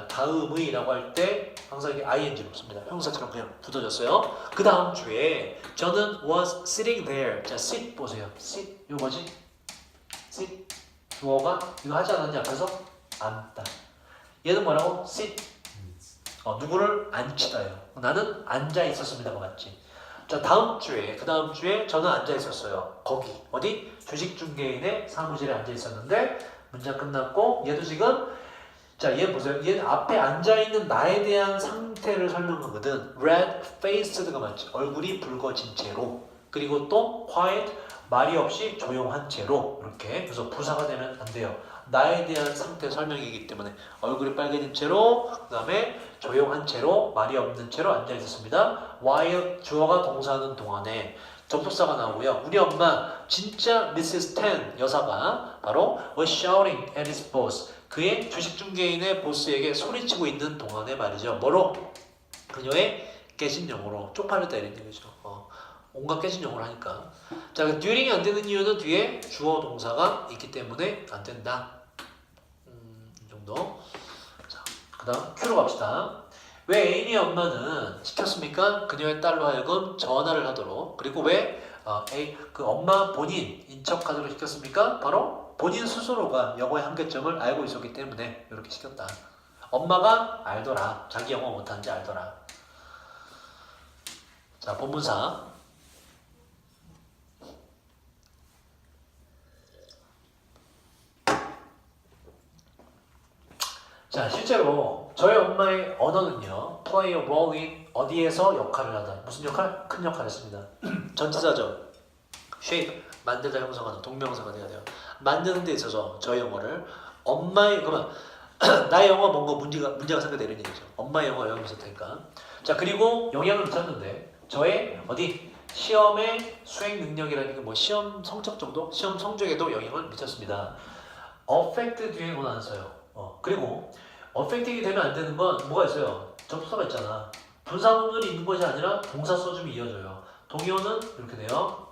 다음의라고 할 때 항상 이게 ing로 씁니다. 형사처럼 그냥 붙어졌어요. 그 다음 주에 저는 was sitting there. 자, sit 보세요. sit 이거 뭐지? sit 주어가 이거 하지 않았냐? 앞에서 앉다. 얘는 뭐라고? sit 누구를 앉히다요. 나는 앉아 있었습니다가 맞지. 자, 그 다음 주에 저는 앉아 있었어요. 거기 어디? 주식중개인의 사무실에 앉아 있었는데 문장 끝났고 얘도 지금 자, 얘 보세요. 얘 앞에 앉아있는 나에 대한 상태를 설명하거든. red faced가 맞지. 얼굴이 붉어진 채로. 그리고 또 quiet, 말이 없이 조용한 채로. 이렇게. 그래서 부사가 되면 안 돼요. 나에 대한 상태 설명이기 때문에 얼굴이 빨개진 채로, 그 다음에 조용한 채로, 말이 없는 채로 앉아있었습니다. while 주어가 동사하는 동안에 접속사가 나오고요. 우리 엄마 진짜 Mrs. Tan 여사가 바로 was shouting at his boss. 그의 주식 중개인의 보스에게 소리치고 있는 동안에 말이죠. 뭐로? 그녀의 깨진 영어로 쪽팔을 때리는 거죠. 온갖 깨진 영어를 하니까. 자, during이 안 되는 이유는 뒤에 주어 동사가 있기 때문에 안 된다. 이 정도. 자, 그다음 Q로 갑시다. 왜 에이미 엄마는 시켰습니까? 그녀의 딸로 하여금 전화를 하도록. 그리고 왜 그 엄마 본인 인척하도록 시켰습니까? 바로 본인 스스로가 영어의 한계점을 알고 있었기 때문에 이렇게 시켰다. 엄마가 알더라. 자기 영어 못하는지 알더라. 자, 본문사. 자, 실제로 저희 엄마의 언어는요, play a role in 어디에서 역할을 하다. 무슨 역할? 큰 역할을 했습니다. 전치사죠. shape, 만들다 형성하는 동명사가 돼야 돼요. 만드는 데 있어서 저희 영어를 엄마의, 그러면 나의 영어 뭔가 문제가 생겨되는 얘기죠. 엄마의 영어 영향이 있을 테니까. 자, 그리고 영향을 미쳤는데 저의 어디? 시험의 수행 능력이라는 게 뭐 시험 성적 정도? 시험 성적에도 영향을 미쳤습니다. affect 뒤에 온 안 써요. 그리고 affecting이 되면 안 되는 건 뭐가 있어요? 접속사가 있잖아. 분사구문이 있는 것이 아니라 동사 써주면 이어져요. 동의어는 이렇게 돼요.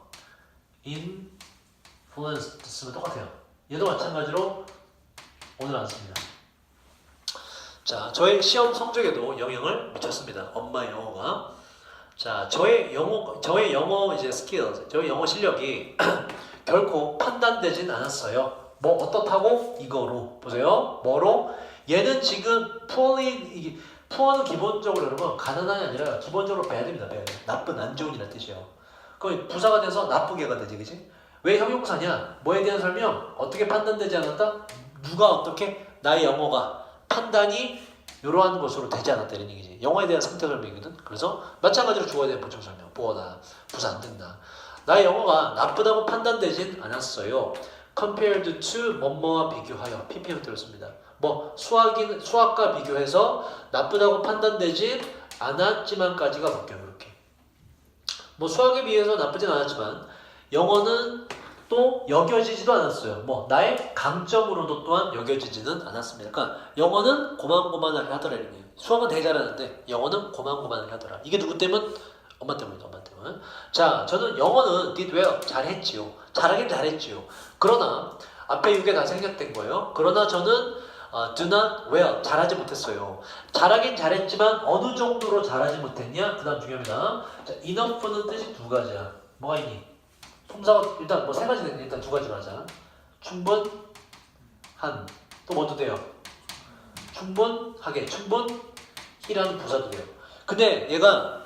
influenced 쓰면 똑같아요. 얘도 마찬가지로 오늘 안 씁니다. 자, 저의 시험 성적에도 영향을 미쳤습니다. 엄마의 영어가. 자, 저의 영어 이제 스킬, 저의 영어 실력이 결코 판단되진 않았어요. 뭐 어떻다고? 이거로 보세요. 뭐로? 얘는 지금 poor는 기본적으로 여러분 가난한이 아니라 기본적으로 bad입니다. bad. 나쁜, 안 좋은이라는 뜻이에요. 그럼 부사가 돼서 나쁘게가 되지, 그치? 왜 형용사냐? 뭐에 대한 설명? 어떻게 판단되지 않았다? 누가 어떻게? 나의 영어가 판단이 이러한 것으로 되지 않았다 이런 얘기지. 영어에 대한 상태 설명이거든. 그래서 마찬가지로 주어에 대한 보충 설명. 보어다, 부사 안 된다. 나의 영어가 나쁘다고 판단되진 않았어요. compared to 뭐뭐와 비교하여 ppm 들었습니다. 뭐 수학과 비교해서 나쁘다고 판단되진 않았지만까지가 볼게요. 이렇게 뭐 수학에 비해서 나쁘진 않았지만 영어는 또 여겨지지도 않았어요. 뭐 나의 강점으로도 또한 여겨지지는 않았습니다. 그러니까 영어는 고만고만하게 하더라 이런 얘기예요. 수학은 되게 잘하는데 영어는 고만고만하게 하더라. 이게 누구 때문? 엄마 때문이죠. 엄마 때문. 자, 저는 영어는 did well 잘했지요. 잘하긴 잘했지요. 그러나 앞에 이게 다 생략된 거예요. 그러나 저는 do not well 잘하지 못했어요. 잘하긴 잘했지만 어느 정도로 잘하지 못했냐? 그 다음 중요합니다. 자, enough는 뜻이 두 가지야. 뭐가 있니? 품사가 일단 뭐 세 가지 되는데 일단 두 가지로 하자. 충분한 또 뭐도 돼요? 충분하게 충분히라는 부사도 돼요. 근데 얘가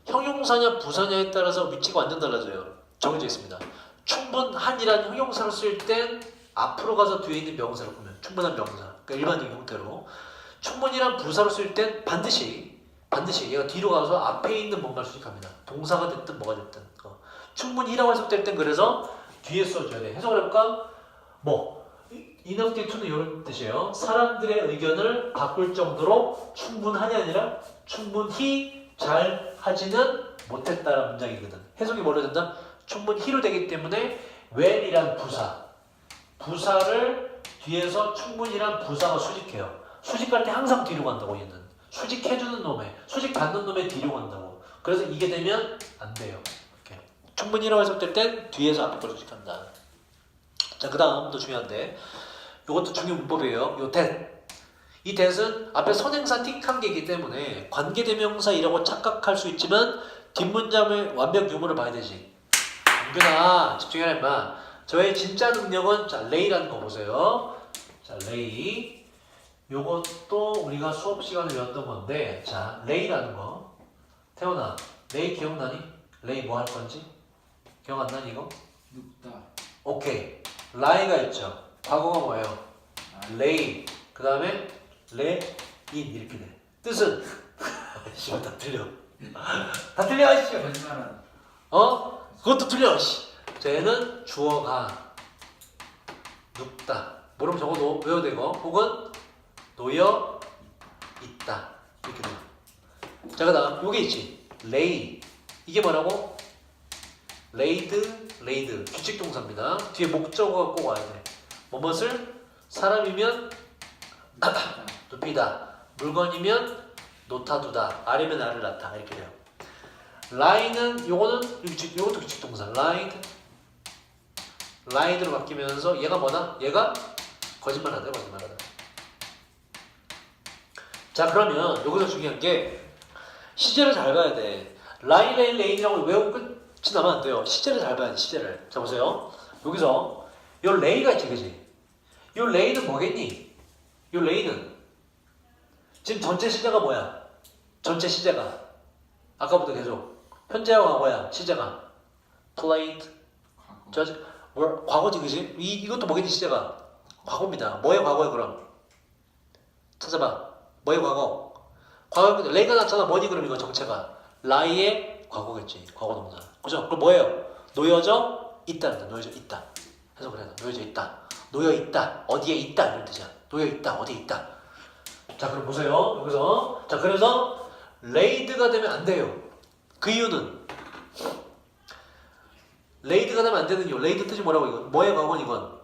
형용사냐 부사냐에 따라서 위치가 완전 달라져요. 정해져 있습니다. 충분한이라는 형용사를 쓸 땐 앞으로 가서 뒤에 있는 명사를 보면 충분한 명사, 그러니까 일반적인 형태로. 충분이란 부사로 쓸 땐 반드시 얘가 뒤로 가서 앞에 있는 뭔가를 수식합니다. 동사가 됐든 뭐가 됐든. 충분히라고 해석될 땐 그래서 뒤에 써줘야 돼. 해석을 해볼까? 뭐 enough to는 이런 뜻이에요. 사람들의 의견을 바꿀 정도로 충분하냐 아니라 충분히 잘 하지는 못했다라는 문장이거든. 해석이 뭐로 된다? 충분히로 되기 때문에 when이란 부사를 뒤에서 충분히란 부사가 수직해요. 수직할 때 항상 뒤로 간다고 얘는. 수직해주는 놈의, 수직받는 놈의 뒤로 간다고. 그래서 이게 되면 안 돼요. 이렇게. 충분히라고 해석될 땐 뒤에서 앞에 걸 수직한다. 자, 그 다음 또 중요한데 이것도 중요 문법이에요. 요 that. 이 that은 앞에 선행사 틱한 게이기 때문에 관계대명사이라고 착각할 수 있지만 뒷문장의 완벽 유무를 봐야 되지. 은균아 집중해라 임마. 저의 진짜 능력은 자 레이라는 거 보세요. 자 레이 요것도 우리가 수업 시간에 배웠던 건데 자 레이라는 거 태훈아 레이 기억나니? 레이 뭐 할 건지? 기억 안 나니 이거? 눕다. 오케이 라이가 있죠. 과거가 뭐예요? 레이 그 다음에 레인 이렇게 돼. 뜻은 씨발 다 틀려. 다 틀려 씨. 거짓말하는. 그것도 틀려 씨. 자 얘는 주어가 눕다. 모르면 적어도 외워야 되고 혹은 놓여 있다 이렇게 돼요. 자 그다음 요게 있지. lay 이게 뭐라고? laid 규칙 동사입니다. 뒤에 목적어가 꼭 와야 돼. 뭐뭇을 사람이면 눕히다. 물건이면 놓다 두다. 아니면 알을 낳다 이렇게 돼요. lie는 요것도 규칙 동사. lied로 바뀌면서 얘가 뭐다? 얘가 거짓말하다. 자 그러면 여기서 중요한 게 시제를 잘 봐야 돼. 라인이라고 외우고 끝이 나면 안 돼요. 시제를 잘 봐야 돼. 시제를. 자 보세요. 여기서 요 레이가 있지, 그지? 요 레이는 뭐겠니? 요 레이는 지금 전체 시제가 뭐야? 전체 시제가 아까부터 계속 현재와 과거야. 시제가 played. 과거지, 그지? 이것도 뭐겠니 시제가? 과거입니다. 뭐의 과거야 그럼? 찾아봐. 뭐의 과거? 과거 레이가 나타나 뭐니 그럼 이거 정체가 라이의 과거겠지. 과거 동사. 그죠? 그럼 뭐예요? 놓여져 있다는 놓여져 있다. 해석을 해야 돼. 놓여져 있다. 놓여 있다. 어디에 있다 이런 뜻이야. 놓여 있다. 어디에 있다. 자 그럼 보세요. 여기서 자 그래서 레이드가 되면 안 돼요. 그 이유는 레이드가 되면 안 되는 이유. 레이드 뜻이 뭐라고 이건? 뭐의 과거는 이건?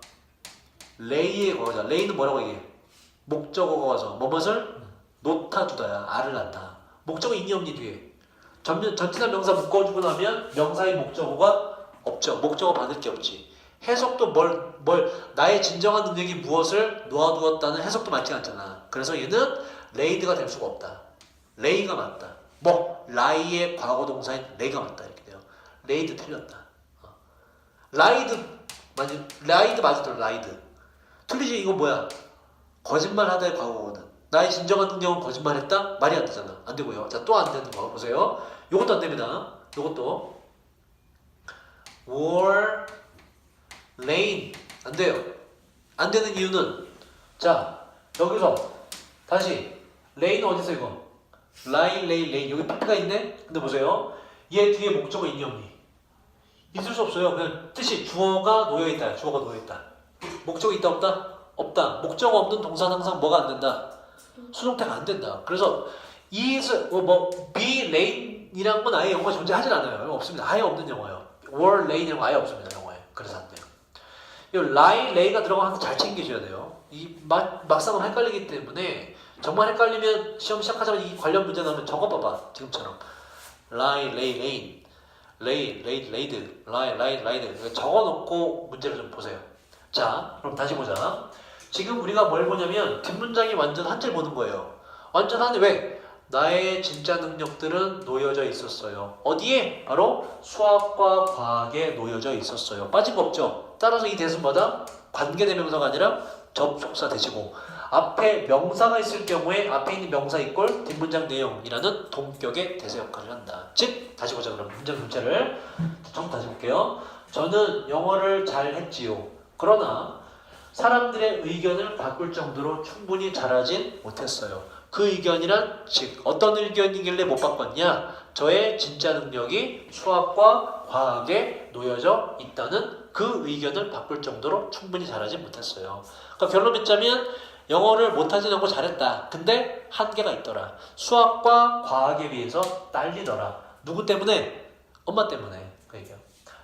레이의 과거자. 레이는 뭐라고 이게? 목적어가 와서 뭐뭇을 놓다 두다야. 알을 낳다. 목적어 있니 없니 뒤에? 전치사 명사 묶어주고 나면 명사의 목적어가 없죠. 목적어 받을 게 없지. 해석도 나의 진정한 능력이 무엇을 놓아두었다는 해석도 맞지 않잖아. 그래서 얘는 레이드가 될 수가 없다. 레이가 맞다. 라이의 과거 동사인 레이가 맞다 이렇게 돼요. 레이드 틀렸다. 라이드 맞았더라. 라이드 틀리지. 이거 뭐야? 거짓말하다의 과거거든. 나의 진정한 능력은 거짓말했다? 말이 안 되잖아. 안 되고요. 자, 또 안 되는 거 보세요. 요것도 안 됩니다. 요것도 war, rain 안 돼요. 안 되는 이유는 자 여기서 다시 rain 어디 있어 이거? rain 여기 P가 있네. 근데 보세요. 얘 뒤에 목적어 있니 없니? 있을 수 없어요. 그냥 뜻이 주어가 놓여 있다. 주어가 놓여 있다. 목적어 있다 없다? 없다. 목적어 없는 동사는 항상 뭐가 안 된다? 수동태가 안 된다. 그래서 be rain이란 건 아예 영어가 존재하지 않아요. 없습니다. 아예 없는 영어예요. were rain 이런 거 아예 없습니다. 영어에. 그래서 안 돼요. 이 lie, lay가 들어가면 항상 잘 챙기셔야 돼요. 이 막상 헷갈리기 때문에 정말 헷갈리면 시험 시작하자마자 이 관련 문제 나오면 적어봐봐. 지금처럼 lie, lay, rain, lay, laid, laid, lie, lied, lied 적어놓고 문제를 좀 보세요. 자, 그럼 다시 보자. 지금 우리가 뭘 보냐면 뒷문장이 완전 한 줄 보는 거예요. 완전 한줄 왜? 나의 진짜 능력들은 놓여져 있었어요. 어디에? 바로 수학과 과학에 놓여져 있었어요. 빠진 거 없죠? 따라서 이 대수는 뭐다? 관계대명사가 아니라 접속사 대시고 앞에 명사가 있을 경우에 앞에 있는 명사 이꼴 뒷문장 내용이라는 동격의 대세 역할을 한다. 즉 다시 보자. 그럼 문장 전체를 좀 다시 볼게요. 저는 영어를 잘 했지요. 그러나 사람들의 의견을 바꿀 정도로 충분히 잘하진 못했어요. 그 의견이란 즉 어떤 의견이길래 못 바꿨냐? 저의 진짜 능력이 수학과 과학에 놓여져 있다는 그 의견을 바꿀 정도로 충분히 잘하지 못했어요. 그러니까 결론 맺자면 영어를 못하진 않고 잘했다. 근데 한계가 있더라. 수학과 과학에 비해서 딸리더라. 누구 때문에? 엄마 때문에. 그 얘기야.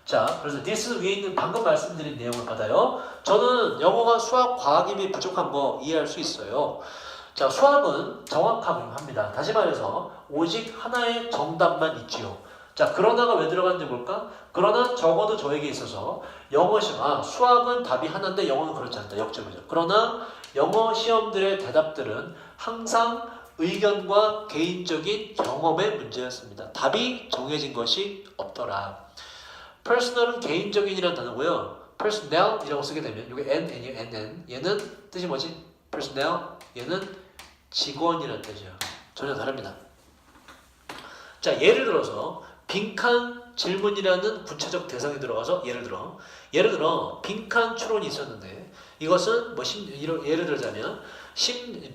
자, 그래서 this 위에 있는 방금 말씀드린 내용을 받아요. 저는 영어가 수학, 과학에 비해 부족한 거 이해할 수 있어요. 자, 수학은 정확합니다. 다시 말해서 오직 하나의 정답만 있지요. 자, 그러나가 왜 들어갔는지 볼까? 그러나 적어도 저에게 있어서 영어 시험, 수학은 답이 하나인데 영어는 그렇지 않다. 역적이죠. 그러나 영어 시험들의 대답들은 항상 의견과 개인적인 경험의 문제였습니다. 답이 정해진 것이 없더라. personal은 개인적인이라는 단어고요. personnel이라고 쓰게 되면 이게 n이에요. n 얘는 뜻이 뭐지? personnel 얘는 직원이라는 뜻이에요. 전혀 다릅니다. 자, 예를 들어서 빈칸 질문이라는 구체적 대상이 들어가서 예를 들어 빈칸 추론이 있었는데 이것은 뭐 예를 들자면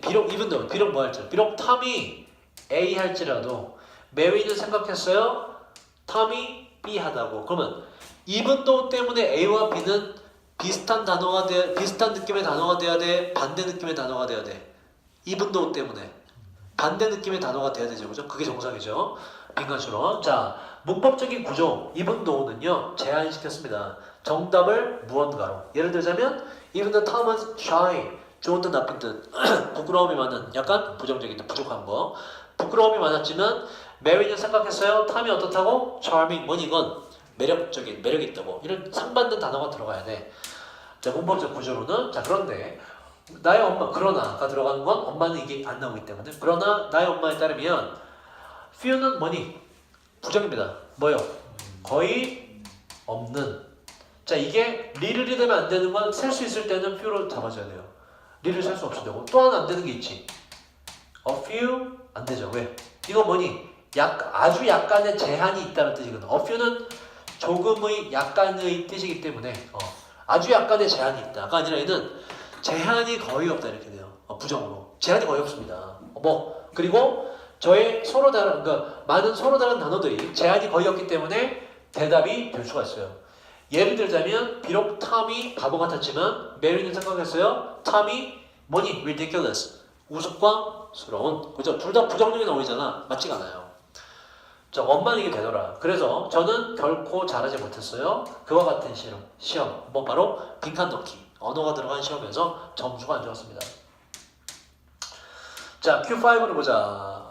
비록 뭐 할지 비록 탐이 A 할지라도 메리는 생각했어요. 탐이 B 하다고. 그러면 even though 때문에 A와 B는 비슷한 느낌의 단어가 돼야 돼. 반대 느낌의 단어가 돼야 돼. even though 때문에 반대 느낌의 단어가 돼야 되죠. 그죠? 그게 정상이죠. 빈칸처럼. 자, 문법적인 구조 even though는요. 제한시켰습니다. 정답을 무언가로. 예를 들자면 even the Tom was shy. 좋은 듯 나쁜 듯. 부끄러움이 많은 약간 부정적인 듯 부족한 거. 부끄러움이 많았지만 메리는 생각했어요. 탐이 어떻다고? charming. 뭐니 이건? 매력적인, 매력이 있다고. 이런 상받는 단어가 들어가야 돼. 자, 문법적 구조로는 자, 그런데 나의 엄마, 그러나가 들어가는 건 엄마는 이게 안 나오기 때문에 그러나 나의 엄마에 따르면 few는 뭐니? 부정입니다. 뭐요? 거의 없는. 자, 이게 리를이 되면 안 되는 건 셀 수 있을 때는 few로 잡아줘야 돼요. 리를 셀 수 없을 때고 또 하나 안 되는 게 있지. a few 안 되죠. 왜? 이거 뭐니? 아주 약간의 제한이 있다는 뜻이거든. a few는 조금의 약간의 뜻이기 때문에 아주 약간의 제한이 있다가 아니라 얘는 제한이 거의 없다 이렇게 돼요. 부정으로 제한이 거의 없습니다. 그리고 저의 서로 다른 많은 서로 다른 단어들이 제한이 거의 없기 때문에 대답이 될 수가 있어요. 예를 들자면 비록 탐이 바보 같았지만 메리는 생각했어요. 탐이 뭐니? ridiculous. 우스꽝스러운. 그죠? 둘 다 부정적인 어휘잖아. 맞지가 않아요. 자, 원만 이게 되더라. 그래서 저는 결코 잘하지 못했어요. 그와 같은 시험. 뭐 바로 빈칸 넣기. 언어가 들어간 시험에서 점수가 안 좋았습니다. 자, Q5를 보자.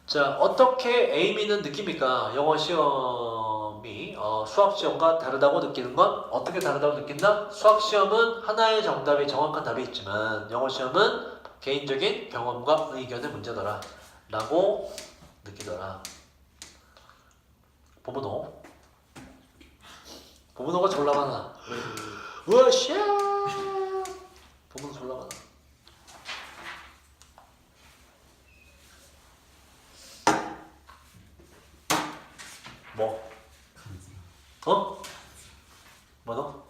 자, 어떻게 에이미는 느낍니까? 영어 시험이 수학 시험과 다르다고 느끼는 건 어떻게 다르다고 느낀다? 수학 시험은 하나의 정답이 정확한 답이 있지만 영어 시험은 개인적인 경험과 의견의 문제더라 라고 느끼더라. 보문호가 졸라 많아. 우와 쉣! 보문호 졸라 많아. 뭐? 뭐너?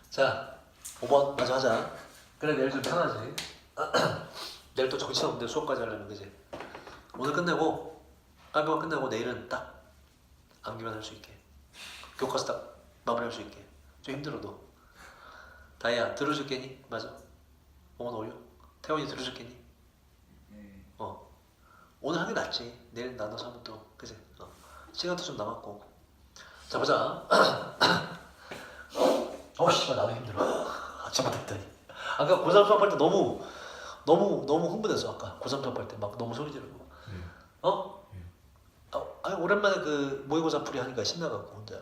자, 5번 마저 하자. 그래 내일 좀 편하지. 내일 또 정신없는데 수업까지 하려면 그지? 오늘 끝내고 깔끔하게 끝내고 내일은 딱 암기만 할 수 있게 교과서 딱 마무리할 수 있게. 좀 힘들어도 다이야 들어줄게니? 맞아? 오늘 올려? 태원이 들어줄게니? 오늘 하는 게 낫지. 내일 나눠서 하면 또 그지? 시간도 좀 남았고. 자 보자. 씨발 나도 힘들어. 아침부터 했더니 아까 고3 수업할 때 너무 흥분했어. 아까 고3 수업할 때 막 너무 소리 지르고 아니 오랜만에 그 모의고사 풀이 하니까 신나갖고 혼자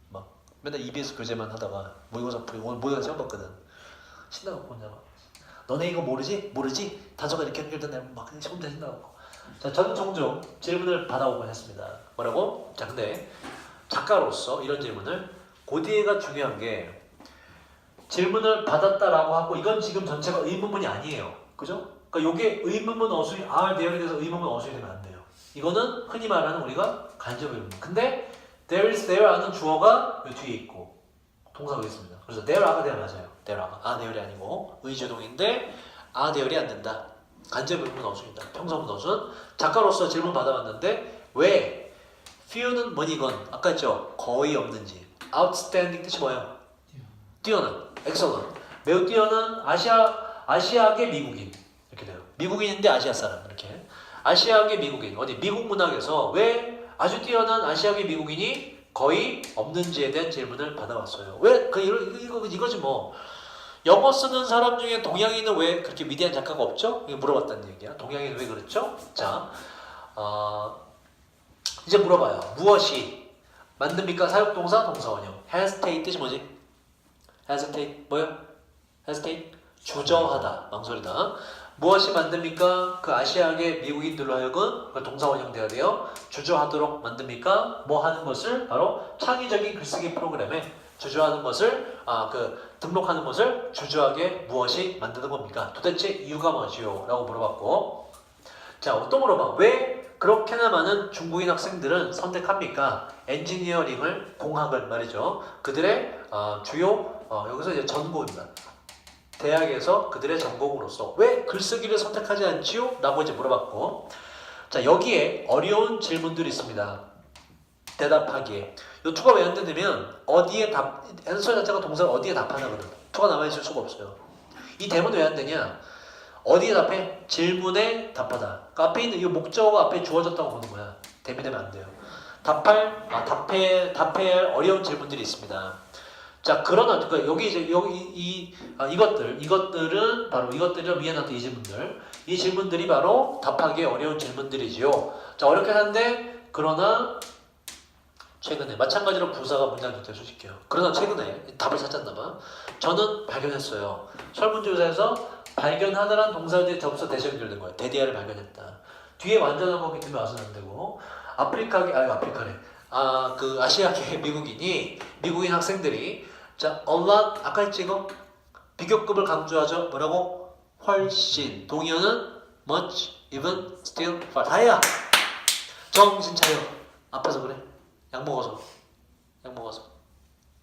막 맨날 EBS 교재만 하다가 모의고사 풀이 오늘 모의고사 처음 봤거든. 신나갖고 혼자 막 너네 이거 모르지? 단서가 이렇게 연결되네 막 혼자 신나갖고. 자, 저는 종종 질문을 받아오곤 했습니다. 뭐라고? 자, 근데 작가로서 이런 질문을 고디에가 중요한 게 질문을 받았다라고 하고 이건 지금 전체가 의문문이 아니에요. 그죠? 그러니까 이게 의문문 어순이 are there에 대해서 의문문 어순이 되면 안 돼요. 이거는 흔히 말하는 우리가 간접 의문문. 근데 there is there 하는 주어가 이 뒤에 있고 동사가 있습니다. 그래서 there are가 돼야 맞아요. there are there이 아니고 의주동인데 are there이 안 된다. 간접 의문문 어순이다. 평서문 어순. 작가로서 질문 받아봤는데 왜 few는 뭐니 이건 아까 했죠? 거의 없는지. outstanding 뜻이 뭐예요? 뛰어난, excellent. 매우 뛰어난 아시아계 미국인 이렇게 돼요. 미국인인데 아시아 사람 이렇게. 아시아계 미국인 어디 미국 문학에서 왜 아주 뛰어난 아시아계 미국인이 거의 없는지에 대한 질문을 받아왔어요. 왜 이거지 뭐. 영어 쓰는 사람 중에 동양인은 왜 그렇게 위대한 작가가 없죠? 이거 물어봤다는 얘기야. 동양인은 왜 그렇죠? 자, 이제 물어봐요. 무엇이 만듭니까? 사역동사, 동사원형. hesitate 뜻이 뭐지? hesitate 뭐요? hesitate 주저하다, 망설이다. 무엇이 만듭니까? 그 아시아계 미국인들로 하여금 그걸 동사원형 돼야 돼요. 주저하도록 만듭니까? 뭐 하는 것을 바로 창의적인 글쓰기 프로그램에 주저하는 것을 등록하는 것을 주저하게 무엇이 만드는 겁니까? 도대체 이유가 뭐지요? 라고 물어봤고 자, 또 물어봐. 왜 그렇게나 많은 중국인 학생들은 선택합니까? 엔지니어링을, 공학을 말이죠. 그들의 주요 여기서 이제 전공입니다. 대학에서 그들의 전공으로서 왜 글쓰기를 선택하지 않지요? 라고 이제 물어봤고, 자 여기에 어려운 질문들이 있습니다. 대답하기에. 이 투가 왜 안 되냐면 어디에 답, answer 자체가 동사를 어디에 답하냐거든. 투가 남아있을 수가 없어요. 이 대문은 왜 안 되냐? 어디에 답해? 질문에 답하다. 그러니까 앞에 있는 이 목적어가 앞에 주어졌다고 보는 거야. 대비되면 안 돼요. 답해야 할 어려운 질문들이 있습니다. 자, 그러나 그러니까 여기 이제 이것들은 바로 이것들이랑 위에 놨던 이 질문들이 바로 답하기 어려운 질문들이지요. 자, 어렵긴 한데 그러나 최근에 마찬가지로 부사가 문장 조태를 소식해요. 그러나 최근에 답을 찾았나봐. 저는 발견했어요. 설문조사에서 발견하다란 동사에 접수 대시 연결된 거예요. 데디아를 발견했다. 뒤에 완전한 거기 때문에 와서는 안 되고 아프리카래. 그 아시아계 미국인 학생들이 자, a lot 아까 했지 이거 비교급을 강조하죠. 뭐라고? 훨씬. 동의어는 much, even, still, far. 다야. 정신 차려. 아파서 그래. 약 먹어서.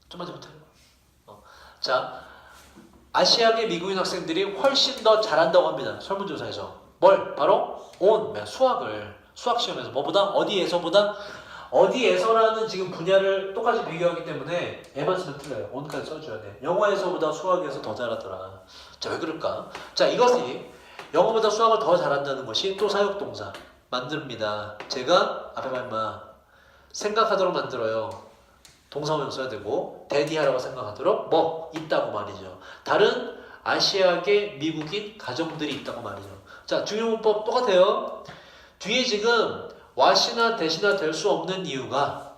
좀만 더 못해. 자, 아시아계 미국인 학생들이 훨씬 더 잘한다고 합니다. 설문조사에서. 뭘? 바로 수학 시험에서 뭐보다? 어디에서라는 지금 분야를 똑같이 비교하기 때문에 에만 쓰면 틀려요. on까지 써줘야 돼. 영어에서보다 수학에서 더 잘하더라. 자, 왜 그럴까? 자, 이것이 영어보다 수학을 더 잘한다는 것이 또 사역동사 만듭니다. 제가 앞에 말마 생각하도록 만들어요. 동사원형 써야 되고 대디하라고 생각하도록 뭐 있다고 말이죠. 다른 아시아계 미국인 가정들이 있다고 말이죠. 자, 중요문법 똑같아요. 뒤에 지금 what이나 that이나 될 수 없는 이유가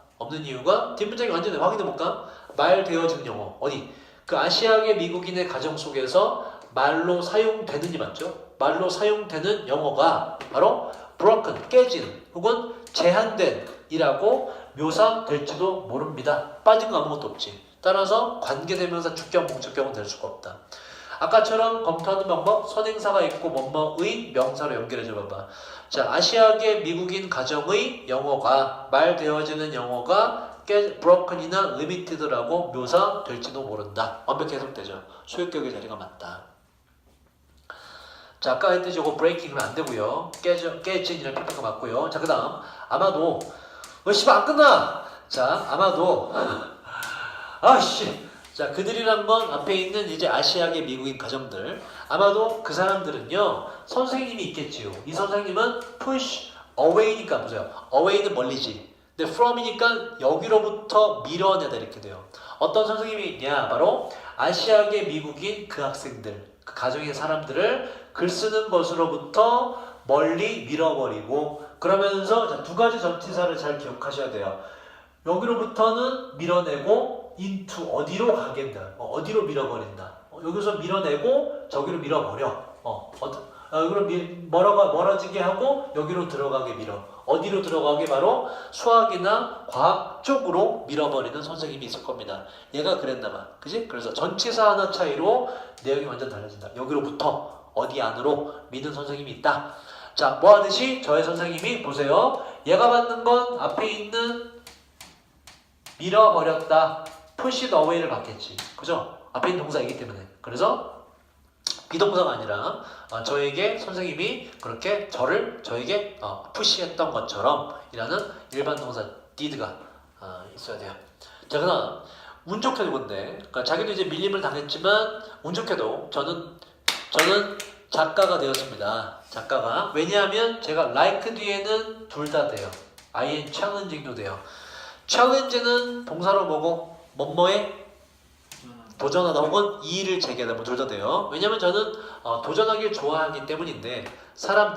뒷문장이 완전히 확인해볼까? 말 되어지는 영어 어디? 그 아시아계 미국인의 가정 속에서 말로 사용되는 이 맞죠? 말로 사용되는 영어가 바로 broken, 깨진 혹은 제한된 이라고 묘사될지도 모릅니다. 빠진 거 아무것도 없지. 따라서 관계대명사 주격, 목적격은 될 수가 없다. 아까처럼 검토하는 방법 선행사가 있고 뭐뭐의 명사로 연결해줘 봐봐. 자, 아시아계 미국인 가정의 영어가 말되어지는 영어가 broken이나 limited라고 묘사될지도 모른다. 완벽히 해석되죠. 소유격의 자리가 맞다. 자, 아까 했듯이 이거 브레이킹은 안 되고요. 깨진이랑 피파가 맞고요. 자, 그 다음 아마도 씨발 안 끝나. 자, 아마도 자, 그들이란 건 앞에 있는 이제 아시아계 미국인 가정들. 아마도 그 사람들은요 선생님이 있겠지요. 이 선생님은 push away니까 보세요. away는 멀리지. 근데 from이니까 여기로부터 밀어내다 이렇게 돼요. 어떤 선생님이 있냐? 바로 아시아계 미국인 그 학생들, 그 가정의 사람들을 글 쓰는 것으로부터 멀리 밀어버리고 그러면서 자, 두 가지 전치사를 잘 기억하셔야 돼요. 여기로부터는 밀어내고 into 어디로 가겠다. 어디로 밀어버린다. 여기서 밀어내고 저기로 밀어버려. 여기로 멀어지게 하고 여기로 들어가게 밀어. 어디로 들어가게? 바로 수학이나 과학 쪽으로 밀어버리는 선생님이 있을 겁니다. 얘가 그랬나봐. 그지? 그래서 전치사 하나 차이로 내용이 완전 달라진다. 여기로부터 어디 안으로 미는 선생님이 있다. 자, 뭐 하듯이 저의 선생님이 보세요. 얘가 받는 건 앞에 있는 밀어버렸다. push it away를 받겠지. 그죠? 앞에 있는 동사이기 때문에. 그래서 비동사가 아니라 저에게 선생님이 그렇게 저에게 푸시했던 것처럼 이라는 일반 동사 did가 있어야 돼요. 자, 그다음 운 좋게도 건데 그러니까 자기도 이제 밀림을 당했지만 운 좋게도 저는 작가가 되었습니다. 작가가. 왜냐하면 제가 like 뒤에는 둘 다 돼요. I am challenging도 돼요. challenge는 동사로 뭐고 뭐뭐에 도전하다 혹은 이의를 제기하다 뭐 둘 다 돼요. 왜냐면 저는 도전하길 좋아하기 때문인데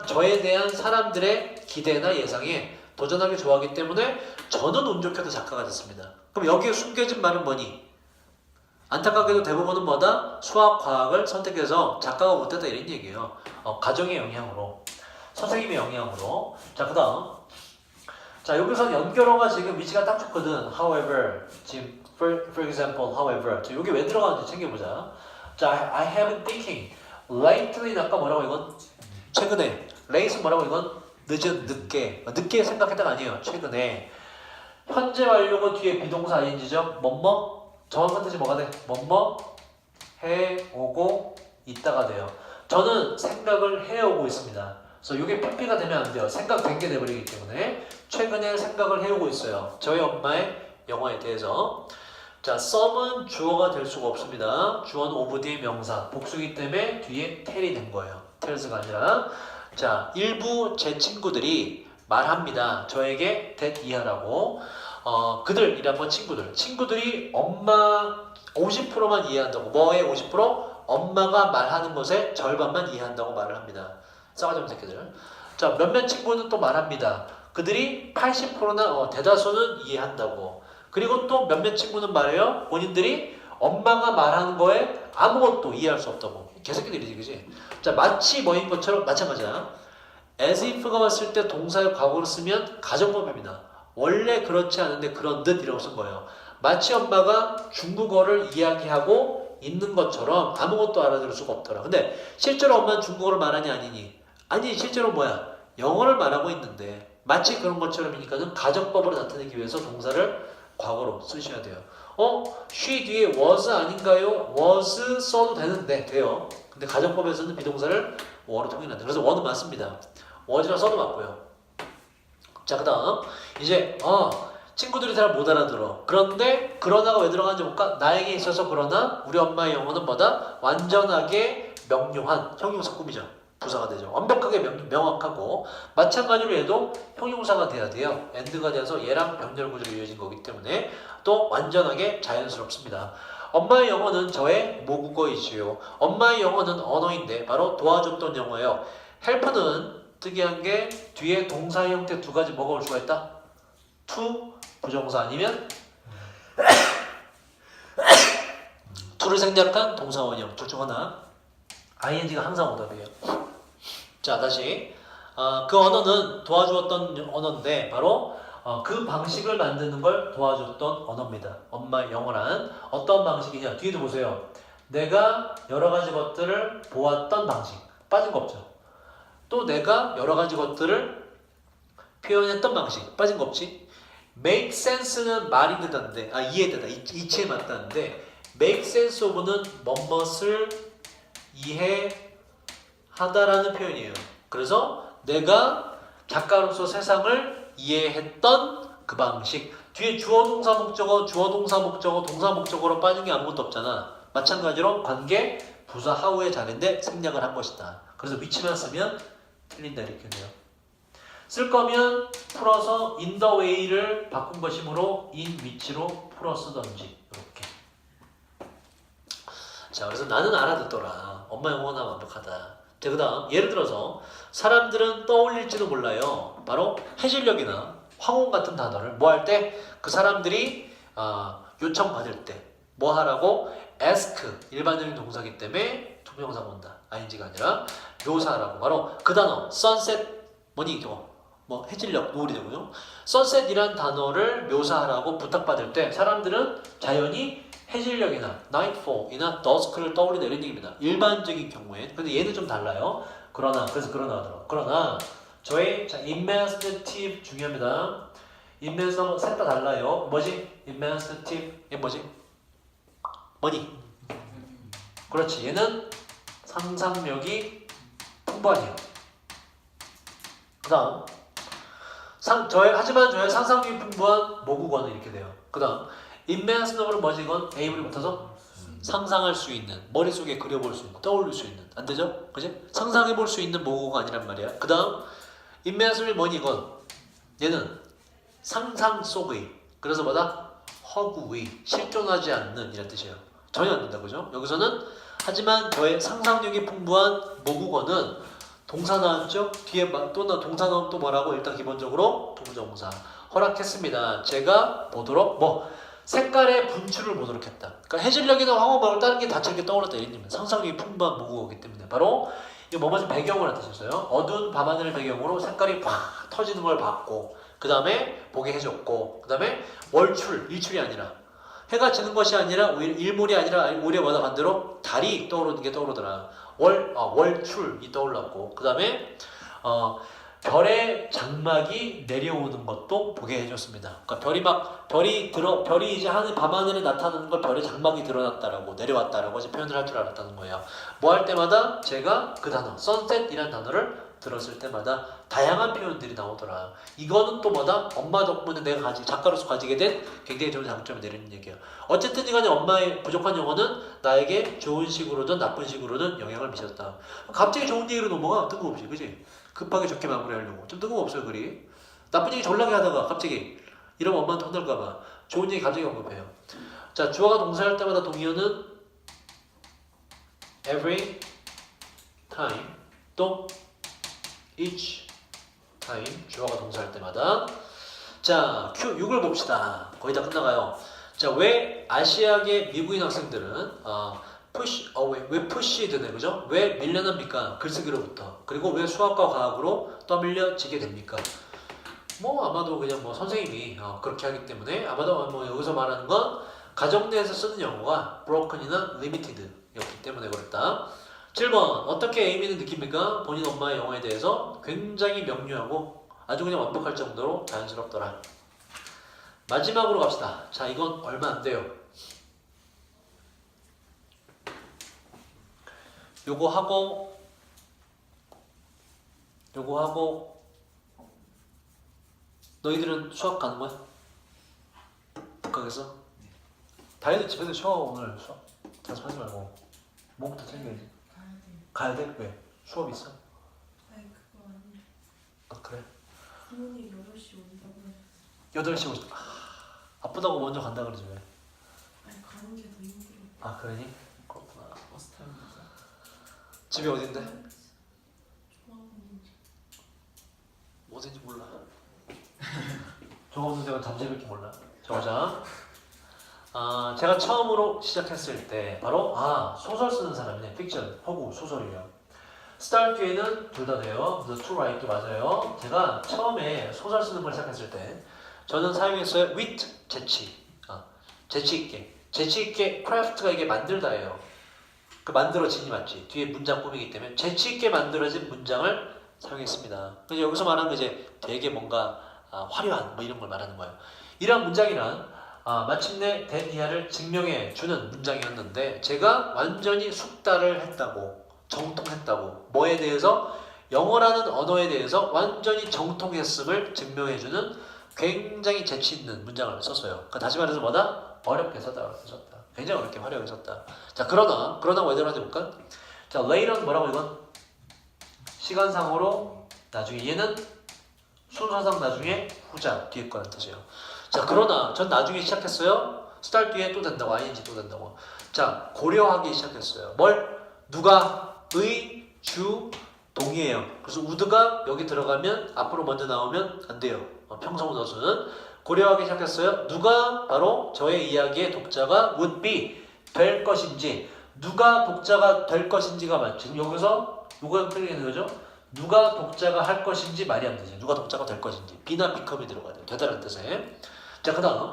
저에 대한 사람들의 기대나 예상에 도전하길 좋아하기 때문에 저는 운 좋게도 작가가 됐습니다. 그럼 여기에 숨겨진 말은 뭐니? 안타깝게도 대부분은 뭐다? 수학, 과학을 선택해서 작가가 못됐다 이런 얘기예요. 가정의 영향으로, 선생님의 영향으로. 자, 그 다음. 자, 여기서 연결어가 지금 위치가 딱 좋거든. However, 지금 for example, however. 자, 여기 왜 들어가는지 챙겨보자. 자, I have been thinking. Lately는 아까 뭐라고 이건? 최근에. Late는 뭐라고 이건? 늦게 생각했다가 아니에요. 최근에. 현재 완료고 뒤에 비동사 ing죠. 뭐뭐 정확한 뜻이 뭐가 돼? 뭐뭐 해오고 있다가 돼요. 저는 생각을 해오고 있습니다. 그래서 이게 PP가 되면 안 돼요. 생각된 게 돼버리기 때문에 최근에 생각을 해오고 있어요. 저희 엄마의 영어에 대해서. 자, some은 주어가 될 수가 없습니다. 주어는 오브 뒤의 명사, 복수기 때문에 뒤에 tell이 된 거예요. tells가 아니라. 자, 일부 제 친구들이 말합니다. 저에게 that 이하라고. 그들이란 친구들이 엄마 50%만 이해한다고. 뭐의 50%? 엄마가 말하는 것의 절반만 이해한다고 말을 합니다. 싸가지 없는 새끼들. 자, 몇몇 친구는 또 말합니다. 그들이 80%나 대다수는 이해한다고. 그리고 또 몇몇 친구는 말해요. 본인들이 엄마가 말하는 거에 아무것도 이해할 수 없다고. 개새끼들이지, 그지? 자, 마치 뭐인 것처럼 마찬가지야. as if가 왔을 때 동사의 과거를 쓰면 가정법입니다. 원래 그렇지 않은데 그런 듯이라고 쓴 거예요. 마치 엄마가 중국어를 이야기하고 있는 것처럼 아무것도 알아들을 수가 없더라. 근데 실제로 엄마는 중국어를 말하니 아니니? 아니, 실제로 뭐야? 영어를 말하고 있는데 마치 그런 것처럼이니까는 가정법으로 나타내기 위해서 동사를 과거로 쓰셔야 돼요. she 뒤에 was 아닌가요? was 써도 되는데 돼요. 근데 가정법에서는 비동사를 were 통일한다. 그래서 were는 맞습니다. was라 써도 맞고요. 자, 그 다음 이제 친구들이 잘 못 알아들어. 그런데 그러나가 왜 들어가는지 볼까? 나에게 있어서 그러나 우리 엄마의 영어는 뭐다? 완전하게 명료한 형용사 꾸미죠. 부사가 되죠. 완벽하게 명확하고 마찬가지로 얘도 형용사가 돼야 돼요. and가 돼서 얘랑 병렬 구조로 이어진 거기 때문에 또 완전하게 자연스럽습니다. 엄마의 영어는 저의 모국어이지요. 엄마의 영어는 언어인데 바로 도와줬던 영어예요. help는 특이한 게 뒤에 동사 형태 두 가지 뭐가 올 수가 있다? to 부정사 아니면 to를 생략한 동사 원형 둘 중 하나. ing가 항상 오답이에요. 자, 다시 그 언어는 도와주었던 언어인데 바로 그 방식을 만드는 걸 도와줬던 언어입니다. 엄마의 영어란 어떤 방식이냐? 뒤에도 보세요. 내가 여러 가지 것들을 보았던 방식 빠진 거 없죠. 또 내가 여러 가지 것들을 표현했던 방식 빠진 거 없지. make sense는 말이 되다는데 이해되다 이치에 맞다는데 make sense of는 뭐뭇을 이해하다라는 표현이에요. 그래서 내가 작가로서 세상을 이해했던 그 방식. 뒤에 주어 동사 목적어 동사 목적어로 빠진 게 아무것도 없잖아. 마찬가지로 관계 부사 하우의 자리인데 생략을 한 것이다. 그래서 위치만 쓰면 틀린다 이렇게 돼요. 쓸 거면 풀어서 in the way를 바꾼 것이므로 in 위치로 풀어 쓰던지 이렇게. 자, 그래서 나는 알아듣더라. 엄마 영어는 완벽하다. 자, 그 다음 예를 들어서 사람들은 떠올릴지도 몰라요. 바로 해질녘이나 황혼 같은 단어를 뭐 할 때 그 사람들이 요청받을 때 뭐 하라고? ask 일반적인 동사기 때문에 투명사가 온다. ing가 아니라 묘사라고. 바로 그 단어 sunset 뭐니 이거 뭐 해질녘 노을이 되고요. sunset이란 단어를 묘사하라고 부탁받을 때 사람들은 자연히 해질녘이나 nightfall이나 dusk를 떠올리는 이런 얘기입니다. 일반적인 경우에. 근데 얘는 좀 달라요. 그래서 그러나 하더라고. 그러나 저의 imaginative 중요합니다. imaginative 셋 다 달라요. 뭐지? imaginative 얘 뭐지? 뭐니? 그렇지. 얘는 상상력이 풍부하네요. 그 다음 하지만 저의 상상력이 풍부한 모국어는 이렇게 돼요. 그 다음 imaginativ은 뭐지? 이건 A물이 붙어서 상상할 수 있는, 머릿속에 그려볼 수 있는, 떠올릴 수 있는. 안 되죠? 그지? 상상해볼 수 있는 모국어가 아니란 말이야. 그 다음 imaginativ이 뭐니? 이건 얘는 상상 속의, 그래서 뭐다? 허구의, 실존하지 않는 이란 뜻이에요. 전혀 안 된다. 그죠? 여기서는 하지만 저의 상상력이 풍부한 모국어는 동사 나왔죠? 뒤에 또 동사 나오면 또 뭐라고? 일단 기본적으로 동정사 허락했습니다. 제가 보도록 색깔의 분출을 보도록 했다. 그러니까 해질녘이나 황혼 말고 다른 게 다채롭게 떠올랐다. 이런 상상력이 풍부한 모국어이기 때문에 바로 이 뭐뭐지 배경을 나타냈어요. 어두운 밤하늘을 배경으로 색깔이 팍 터지는 걸 봤고 그 다음에 보게 해줬고 그 다음에 일출이 아니라 해가 지는 것이 아니라 오히려 일몰이 아니라 오히려 뭐다 반대로 달이 떠오르는 게 떠오르더라. 월출이 떠올랐고 그 다음에 별의 장막이 내려오는 것도 보게 해줬습니다. 그러니까 별이 이제 밤하늘에 나타나는 걸 별의 장막이 드러났다라고 내려왔다라고 이제 표현을 할 줄 알았다는 거예요. 뭐 할 때마다 제가 그 단어 sunset이라는 단어를 들었을 때마다 다양한 표현들이 나오더라. 이거는 또 뭐다? 엄마 덕분에 내가 작가로서 가지게 된 굉장히 좋은 장점이 내리는 얘기예요. 어쨌든 간에 엄마의 부족한 영어는 나에게 좋은 식으로든 나쁜 식으로든 영향을 미쳤다. 갑자기 좋은 얘기로 넘어가 뜬금없이, 그지? 급하게 좋게 마무리하려고 좀 뜬금없어요 글이. 나쁜 얘기 졸라게 하다가 갑자기 이러면 엄마한테 혼날까봐 좋은 얘기 갑자기 언급해요. 자, 주어가 동사할 때마다 동의어는 every time, 또 each time, 주어가 동사할 때마다. 자, Q6을 봅시다. 거의 다 끝나가요. 자, 왜 아시아계 미국인 학생들은 push away, 왜 pushed네, 그죠? 왜 밀려납니까? 글쓰기로부터. 그리고 왜 수학과 과학으로 떠밀려지게 됩니까? 뭐 아마도 그냥 뭐 선생님이 그렇게 하기 때문에, 아마도 뭐 여기서 말하는 건 가정 내에서 쓰는 영어가 broken이나 limited였기 때문에 그렇다. 7번, 어떻게 에이미는 느낍니까? 본인 엄마의 영어에 대해서 굉장히 명료하고 아주 그냥 완벽할 정도로 자연스럽더라. 마지막으로 갑시다. 자, 이건 얼마 안 돼요. 요거 하고 너희들은 수학 가는 거야? 북학에서? 다이도 집에서 쉬어. 오늘 수학 연습하지 말고 몸부터 챙겨야지. 가야 돼? 왜? 수업 있어? 아니 그거 아니야. 아 그래? 부모님 8시 온다고 해. 8시 오시. 아프다고 먼저 간다 그러지 왜? 아니 가는 게 더 힘들어. 아 그러니? 그렇구나. 버스 타면 되죠. 집이 어딘데? 조합은 어딘지 몰라. 저거 없는 데가 잠재밖에 몰라. 저자. 제가 처음으로 시작했을 때 바로 소설 쓰는 사람이네. 픽션, 허구, 소설이에요. start 뒤에는 둘 다 돼요. 그래서 to write도 맞아요. 제가 처음에 소설 쓰는 걸 시작했을 때 저는 사용했어요. wit, 재치. 재치 있게 craft가 이게 만들다예요. 그 만들어진이 맞지. 뒤에 문장 꾸미기 때문에 재치 있게 만들어진 문장을 사용했습니다. 그래서 여기서 말하는 게 이제 되게 뭔가 화려한 뭐 이런 걸 말하는 거예요. 이러한 문장이란 마침내 대니아를 증명해 주는 문장이었는데 제가 완전히 숙달을 했다고, 정통했다고, 뭐에 대해서? 영어라는 언어에 대해서 완전히 정통했음을 증명해 주는 굉장히 재치 있는 문장을 썼어요. 그러니까 다시 말해서 뭐다? 어렵게 썼다. 굉장히 어렵게 화려하게 썼다. 자, 그러나 왜 들어가지 볼까? 자, later는 뭐라고 이건? 시간상으로 나중에, 얘는 순서상 나중에, 후자 뒤에 거라는 뜻이에요. 자, 그러나 전 나중에 시작했어요. start 뒤에 또 된다고, ing 또 된다고. 자, 고려하기 시작했어요. 뭘? 누가? 의, 주, 동이에요. 그래서 would가 여기 들어가면 앞으로 먼저 나오면 안 돼요. 평성문어수는 고려하기 시작했어요. 누가 바로 저의 이야기의 독자가 would be 될 것인지, 누가 독자가 될 것인지가 맞죠. 지금 여기서 누가 틀리는 거죠? 누가 독자가 할 것인지 말이 안 되죠. 누가 독자가 될 것인지. be나 become이 들어가야 돼요. 되다라는 뜻에. 자, 그 다음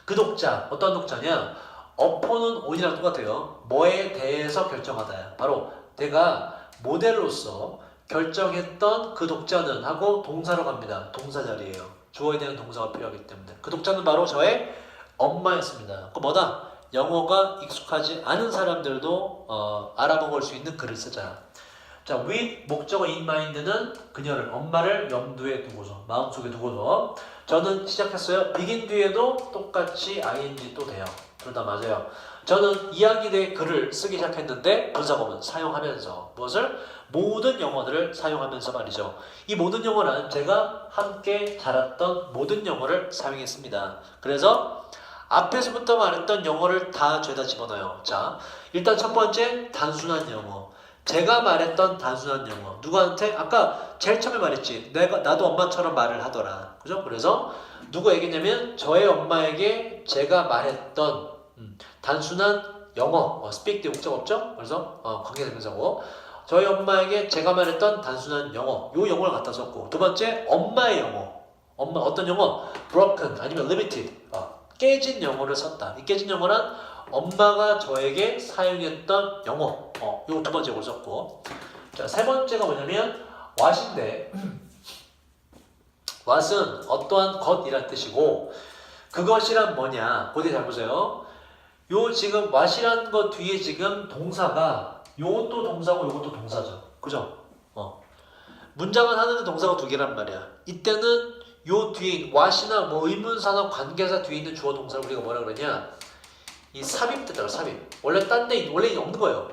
그 독자, 어떤 독자냐? upon은 on이랑 똑같아요. 뭐에 대해서 결정하다야. 바로 내가 모델로서 결정했던 그 독자는 하고 동사로 갑니다. 동사 자리예요. 주어에 대한 동사가 필요하기 때문에. 그 독자는 바로 저의 엄마였습니다. 그 뭐다? 영어가 익숙하지 않은 사람들도 알아먹을 수 있는 글을 쓰자. 자, with 목적어 in mind는 그녀를, 엄마를 염두에 두고서, 마음속에 두고서 저는 시작했어요. begin 뒤에도 똑같이 ing 또 돼요. 둘 다 맞아요. 저는 이야기의 글을 쓰기 시작했는데 분사구문 사용하면서 무엇을? 모든 영어들을 사용하면서 말이죠. 이 모든 영어는 제가 함께 자랐던 모든 영어를 사용했습니다. 그래서 앞에서부터 말했던 영어를 다 죄다 집어넣어요. 자, 일단 첫 번째 단순한 영어. 제가 말했던 단순한 영어. 누구한테? 아까 제일 처음에 말했지. 나도 엄마처럼 말을 하더라. 그죠? 그래서 누구 얘기냐면 저의 엄마에게 제가 말했던 단순한 영어. speak 때 목적 없죠? 그래서 관계대명사고. 저희 엄마에게 제가 말했던 단순한 영어. 요 영어를 갖다 썼고. 두 번째, 엄마의 영어. 엄마 어떤 영어? broken 아니면 limited. 깨진 영어를 썼다. 이 깨진 영어란 엄마가 저에게 사용했던 영어. 요 두 번째 걸 썼고. 자, 세 번째가 뭐냐면 what인데 what은 어떠한 것이란 뜻이고 그것이란 뭐냐? 고대 잘 보세요. 요 지금 what이라는 것 뒤에 지금 동사가 요것도 동사고 요것도 동사죠. 그죠? 문장을 하는데 동사가 두 개란 말이야. 이때는 요 뒤에 what이나 뭐 의문사나 관계사 뒤에 있는 주어 동사를 우리가 뭐라 그러냐? 이 삽입되더라 삽입. 원래 딴 데 원래 없는 거예요.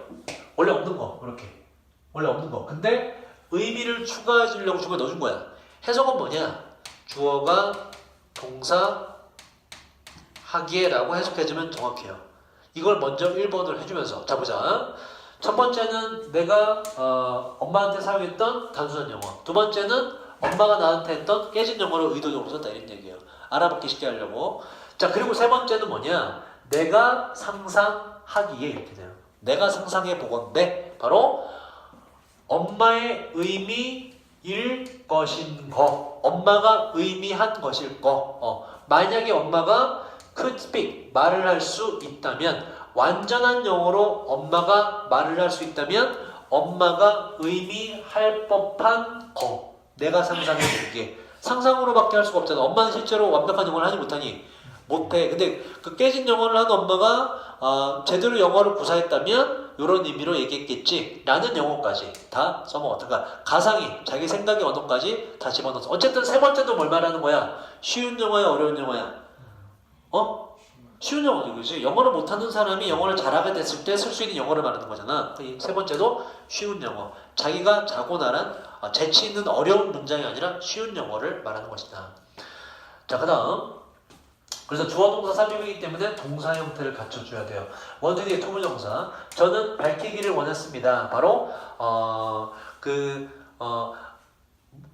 원래 없는 거 이렇게. 원래 없는 거. 근데 의미를 추가해 주려고 주어 넣어준 거야. 해석은 뭐냐? 주어가 동사 하기에라고 해석해주면 정확해요. 이걸 먼저 1번을 해주면서 자 보자. 첫 번째는 내가 엄마한테 사용했던 단순한 영어. 두 번째는 엄마가 나한테 했던 깨진 영어를 의도적으로 썼다 이런 얘기예요. 알아먹기 쉽게 하려고. 자 그리고 세 번째는 뭐냐? 내가 상상하기에 이렇게 돼요. 내가 상상해 보건대 바로 엄마의 의미일 것인 거. 엄마가 의미한 것일 거. 만약에 엄마가 could speak 말을 할 수 있다면 완전한 영어로 엄마가 말을 할 수 있다면 엄마가 의미할 법한 거 내가 상상해볼게. 상상으로밖에 할 수가 없잖아. 엄마는 실제로 완벽한 영어를 하지 못하니 못해. 근데 그 깨진 영어를 하는 엄마가 제대로 영어를 구사했다면 이런 의미로 얘기했겠지 라는 영어까지 다 써먹었다. 그러니까 가상이 자기 생각의 언어까지 다 집어넣었어. 어쨌든 세 번째도 뭘 말하는 거야? 쉬운 영어야 어려운 영어야? 쉬운 영어지, 그지? 영어를 못하는 사람이 영어를 잘하게 됐을 때 쓸 수 있는 영어를 말하는 거잖아. 이 세 번째도 쉬운 영어. 자기가 자고나란 재치 있는 어려운 문장이 아니라 쉬운 영어를 말하는 것이다. 자, 그 다음. 그래서 주어 동사 삽입이기 때문에 동사 형태를 갖춰줘야 돼요. 원투 뒤에 투부정사. 저는 밝히기를 원했습니다. 바로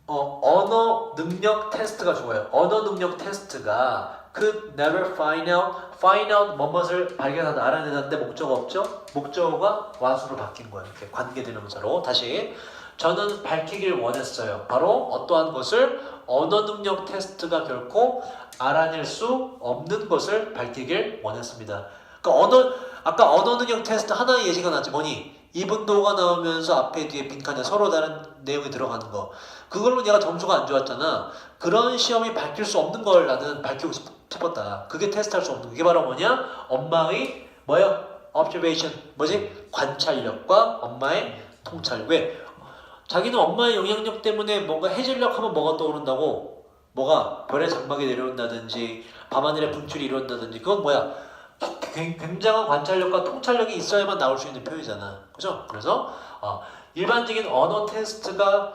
언어 능력 테스트가 좋아요. 언어 능력 테스트가 could never find out 뭐뭇을 발견하다 알아내는데 목적어 없죠? 목적어가 what으로 바뀐 거예요. 이렇게 관계대명사로. 다시 저는 밝히길 원했어요. 바로 어떠한 것을 언어 능력 테스트가 결코 알아낼 수 없는 것을 밝히길 원했습니다. 그러니까 아까 언어 능력 테스트 하나의 예시가 나왔지. 뭐니? 이분도가 나오면서 앞에 뒤에 빈칸에 서로 다른 내용이 들어가는 거. 그걸로 내가 점수가 안 좋았잖아. 그런 시험이 밝힐 수 없는 걸 나는 밝히고 싶었다. 그게 테스트할 수 없는 거. 그게 바로 뭐냐? 엄마의 뭐야? observation. 뭐지? 관찰력과 엄마의 통찰. 왜? 자기는 엄마의 영향력 때문에 뭔가 해질녘 하면 뭐가 떠오른다고? 뭐가 별의 장막이 내려온다든지 밤하늘의 분출이 이룬다든지 그건 뭐야? 굉장한 관찰력과 통찰력이 있어야만 나올 수 있는 표현이잖아. 그죠? 그래서 일반적인 언어 테스트가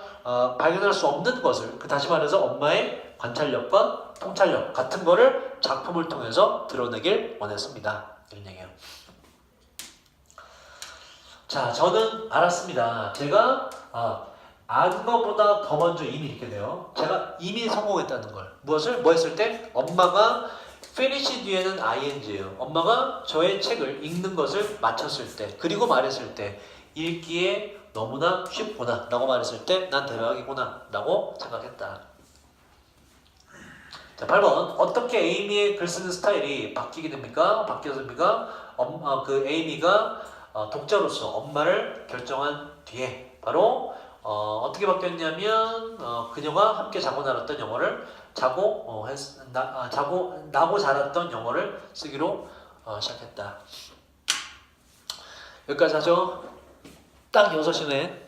발견할 수 없는 것을 다시 말해서 엄마의 관찰력과 통찰력 같은 거를 작품을 통해서 드러내길 원했습니다. 이런 얘기예요. 자, 저는 알았습니다. 제가 안 것보다 더 먼저 이미 이렇게 돼요. 제가 이미 성공했다는 걸. 무엇을? 뭐 했을 때? 엄마가 finish 뒤에는 ing예요. 엄마가 저의 책을 읽는 것을 마쳤을 때, 그리고 말했을 때, 읽기에 너무나 쉽구나 라고 말했을 때 난 대박이구나 라고 생각했다. 자, 8번. 어떻게 에이미의 글 쓰는 스타일이 바뀌게 됩니까? 바뀌었습니까? 그 에이미가 독자로서 엄마를 결정한 뒤에 바로 어떻게 바뀌었냐면 그녀가 함께 자고 나왔던 영어를 나고 자랐던 영어를 쓰기로 시작했다. 여기까지 하죠. 딱 6시네.